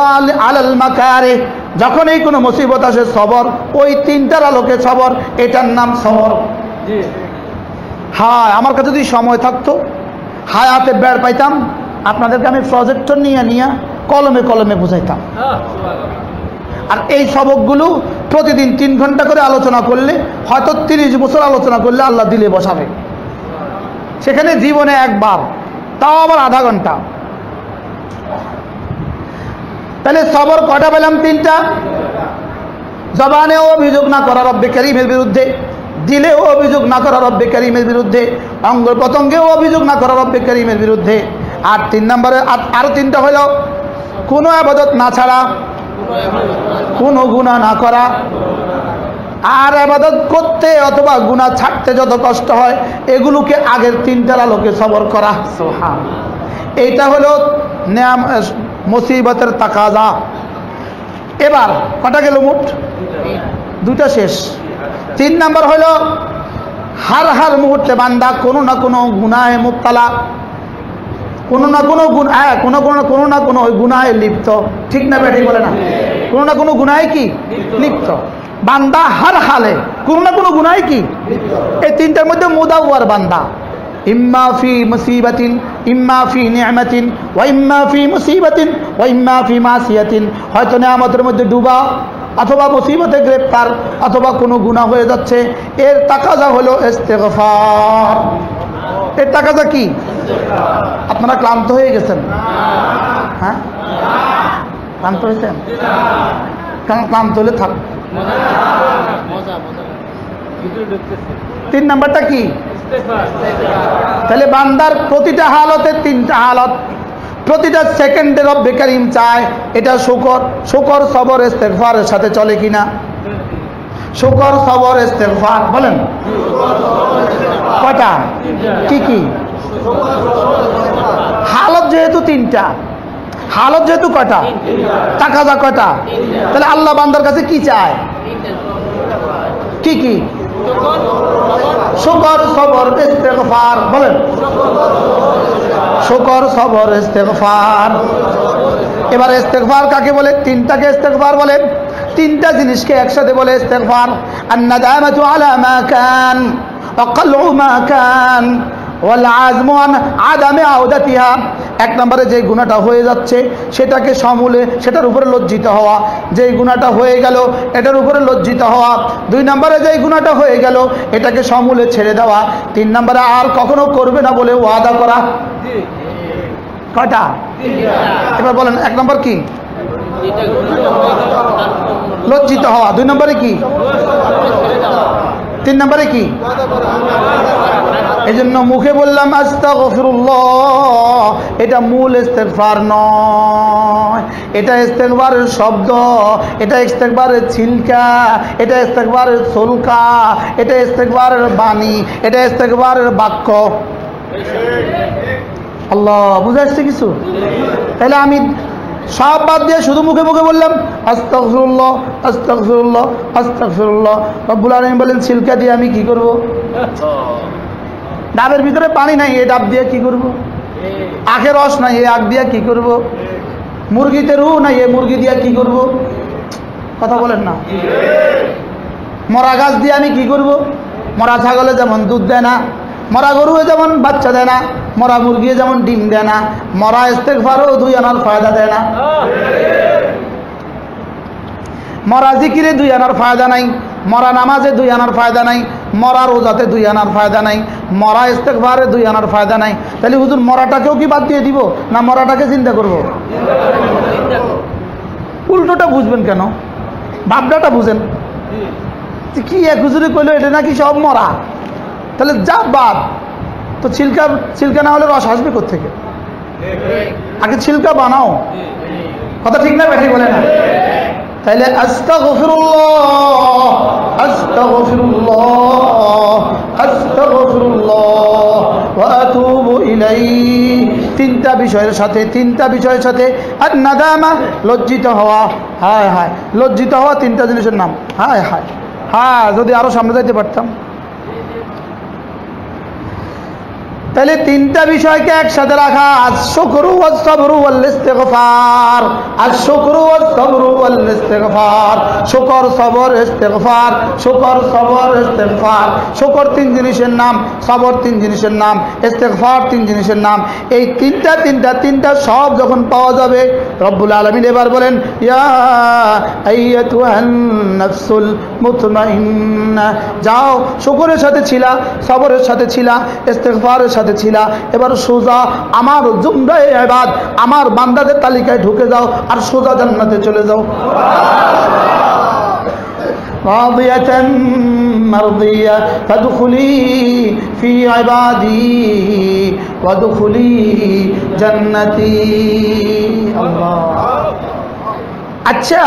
Speaker 2: আলাল মাকারিহ, যখন এই কোনো মুসিবত আসে সবর, ওই 3টার আলোকে সবর, এটার নাম সবর। হ্যাঁ, আমার কাছে যদি সময় থাকতো, হায়াতে বেড় পাইতাম, আপনাদেরকে আমি প্রজেক্টর নিয়ে কলমে কলমে বুঝাইতাম। আর এই সবকগুলো প্রতিদিন 3 ঘন্টা করে আলোচনা করলে, হয়তো 30 বছর আলোচনা করলে আল্লাহ দিলে বসাবে। সেখানে জীবনে একবার, তাও আবার আধা ঘন্টা। তাহলে সবর কটা পেলাম? 3টা। জবানেও অভিযোগ না করা রব্বে কারীমের বিরুদ্ধে, দিলেও অভিযোগ না করা রব্বে কারীমের বিরুদ্ধে, অঙ্গ প্রত্যঙ্গেও অভিযোগ না করা রব্বে কারীমের বিরুদ্ধে। আর 3 নম্বরে আরো 3টা হলো, কোনো ইবাদত না ছাড়া, কোনো গুনাহ না করা। আর ইবাদত করতে অথবা গুনাহ ছাড়তে যত কষ্ট হয়, এগুলোকে আগের 3টার আলোকে সবর করা। সুবহানাল্লাহ। এইটা হলো মুসিবতের তাকাজা। এবার কটা গেল মোট? 2টা শেষ। 3 নাম্বার হলো, হার মুহূর্তে বান্দা কোনো না কোনো গুনাহে মুবতালা, কোনো না কোনো ওই গুনাহে লিপ্ত। ঠিক না বেঠিক বলে না? কোনো না কোনো গুনাহে কি লিপ্ত বান্দা, হার হালে কোনো না কোনো গুনাহে কি। এই 3টার মধ্যে মুদাওয়ার বান্দা, ইম্মা ফি মুসিবাতিন, ইম্মা ফি নি'মাতিন, ওয়া ইম্মা ফি মুসিবাতিন, ওয়া ইম্মা ফি মাসিয়াতিন। হয়তো নিয়ামতের মধ্যে ডুবা, অথবা মুসিবতে গ্রেফতার, অথবা কোনো গুনাহ হয়ে যাচ্ছে। এর তাকাজা হলো ইস্তেগফার। এর তাকাজা কি? আপনারা ক্লান্ত হয়ে গেছেন? হ্যাঁ, ক্লান্ত হয়েছেন? কারণ ক্লান্ত হলে থাক। 3 নাম্বারটা কি? তাহলে বান্দার প্রতিটা হালতে 3টা হালত, প্রতিটা সেকেন্ডে রব্বে কারীম চায়। এটা শুকর সবর ইস্তেগফারের সাথে চলে কিনা? শুকর সবর ইস্তেগফার, বলেন কয়টা? কি হালত? যেহেতু 3টা হালত, যেহেতু কয়টা? তাকাজা কয়টা? তাহলে আল্লাহ বান্দার কাছে কি চায়? কি? শুকর সবর ইস্তেগফার, বলেন শুকর সবর ইস্তেগফার। এবার ইস্তেগফার কাকে বলে? 3টাকে ইস্তেগফার বলে। 3টা জিনিসকে একসাথে বলে ইস্তেগফার। আন-নাদামাতু আলা মা কান, ওয়া ক্বালউ মা কান, ওয়াল আযমু আন আদামি আউদাতিহা। 1 নম্বরে যে গুনাহটা হয়ে যাচ্ছে সেটাকে সমূলে, সেটার উপরে লজ্জিত হওয়া। যেই গুনাহটা হয়ে গেল এটার উপরে লজ্জিত হওয়া। 2 নম্বরে যেই গুনাহটা হয়ে গেল এটাকে সমূলে ছেড়ে দেওয়া। 3 নম্বরে আর কখনো করবে না বলে ওয়াদা করা। কয়টা? এবার বলেন 1 নম্বর কি? লজ্জিত হওয়া। 2 নম্বরে কি? 3 নম্বরে কি? এই জন্য মুখে বললাম আস্তাগফিরুল্লাহ, এটা মূল ইস্তেগফার নয়। এটা ইস্তেগফারের শব্দ, এটা ইস্তেগফারের ছিলকা, এটা ইস্তেগফারের সলকা, এটা ইস্তেগফারের বাণী, এটা ইস্তেগফারের বাক্য। আল্লাহ, বুঝে আসছে কিছু? তাহলে আমি সব বাদ দিয়ে শুধু মুখে বললাম আস্তাগফিরুল্লাহ, আস্তাগফিরুল্লাহ, আস্তাগফিরুল্লাহ। রব্বুল আলামিন বলেন, ছিলকা দিয়ে আমি কি করব? ডাবের ভিতরে পানি নাই, এই ডাব দিয়ে কি করব? আখের রস নাই, এই আখ দিয়ে কি করব? মুরগিতে রু নাই, এই মুরগি দিয়ে কি করব? কথা বলেন না। মরা গাছ দিয়ে আমি কি করব? মরা ছাগলে যেমন দুধ দেয় না, মরা গরু যেমন বাচ্চা দেয় না, মরা মুরগি যেমন ডিম দেয় না, মরা ইস্তেগফারও 2 আনার ফায়দা দেয় না। মরা জিকিরে 2 আনার ফায়দা নাই। মরা নামাজে 2 আনার ফায়দা নাই, মরা রোজাতে 2 আনার ফায়দা নাই, মরা ইস্তেগফারে 2 আনার ফায়দা নাই। তাহলে হুজুর মরাটাকেও কি বাদ দিয়ে দিব, না মরাটাকে চিন্তা করব? উল্টোটা বুঝবেন কেন, ভাবনাটা বুঝেন। কি এক হুজুরে কইলো এটা নাকি সব মরা, তাহলে যা বাদ। তো ছিলকা না হলে রস আসবে কোত্থেকে? আগে ছিলকা বানাও। কথা ঠিক না বেঠিক বলে না? তাইলে আস্তাগফিরুল্লাহ আস্তাগফিরুল্লাহ আস্তাগফিরুল্লাহ ওয়া আতুবু ইলাইহি। 3টা বিষয়ের সাথে আর নাদামা, লজ্জিত হওয়া। হায় হায়, লজ্জিত হওয়া 3টা জিনিসের নাম। হায় হায়, হ্যাঁ, যদি আরো সামনে যাইতে পারতাম। তাহলে 3টা বিষয়কে একসাথে রাখা, আশ-শুকরু ওয়াস-সাবরু ওয়াল-ইস্তিগফার। আশ-শুকরু ওয়াস-সাবরু ওয়াল-ইস্তিগফার। শুকর, সবর, ইস্তিগফার। শুকর, সবর, ইস্তিগফার। শুকর 3 জিনিসের নাম, সবর 3 জিনিসের নাম, ইস্তিগফার 3 জিনিসের নাম। এই তিনটা সব যখন পাওয়া যাবে, রব্বুল আলামিন এবার বলেন, ইয়া আইয়াতুহান নাফসুল মুতমাইন্না, যাও, শুকরের সাথে ছিলা, সবরের সাথে ছিলা, ইস্তিগফারের সাথে ছিলা, এবার সোজা আমার জুমরায়ে ইবাদ, আমার বান্দাদের তালিকায় ঢুকে যাও আর সোজা জান্নাতে চলে যাও। রাদিয়াতান মারদিয়া ফাদখুলি ফি ইবাদি ওয়াদখুলি জান্নাতি। আল্লাহ। আচ্ছা,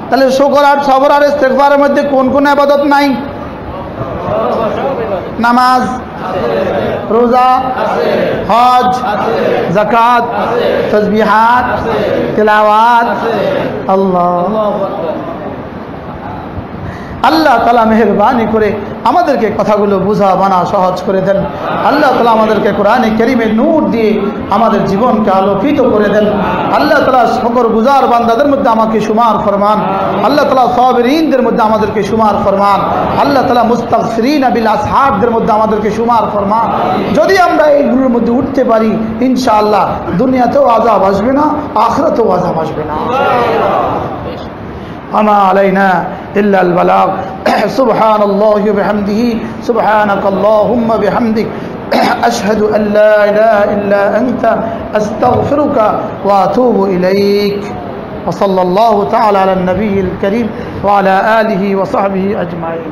Speaker 2: তাহলে শুকর আর সবর আর ইস্তিগফারের মধ্যে কোন কোন ইবাদত নাই? নামাজ, রোজা, হজ, যাকাত, তাসবিহাত, তিলাওয়াত। আল্লাহ তাআলা মেহেরবানি করে আমাদেরকে কথাগুলো বুঝা বানা সহজ করে দেন। আল্লাহ তাআলা আমাদেরকে কোরআনে কারীমের নূর দিয়ে আমাদের জীবনকে আলোকিত করে দেন। আল্লাহ তাআলা শুকরগুজার বান্দাদের মধ্যে আমাকে শুমার ফরমান। আল্লাহ তাআলা সাবিরিনদের মধ্যে আমাদেরকে শুমার ফরমান। আল্লাহ তাআলা মুস্তাগফিরিন বিল আসহারদের মধ্যে আমাদেরকে শুমার ফরমান। যদি আমরা এইগুলোর মধ্যে উঠতে পারি, ইনশাআল্লাহ দুনিয়াতেও আযাব আসবে না, আখিরাতেও আযাব আসবে না। وما علينا إلا البلاغ سبحان الله وبحمده سبحانك اللهم بحمدك أشهد أن لا إله إلا أنت أستغفرك وأتوب إليك وصلى الله تعالى على النبي الكريم وعلى آله وصحبه أجمعين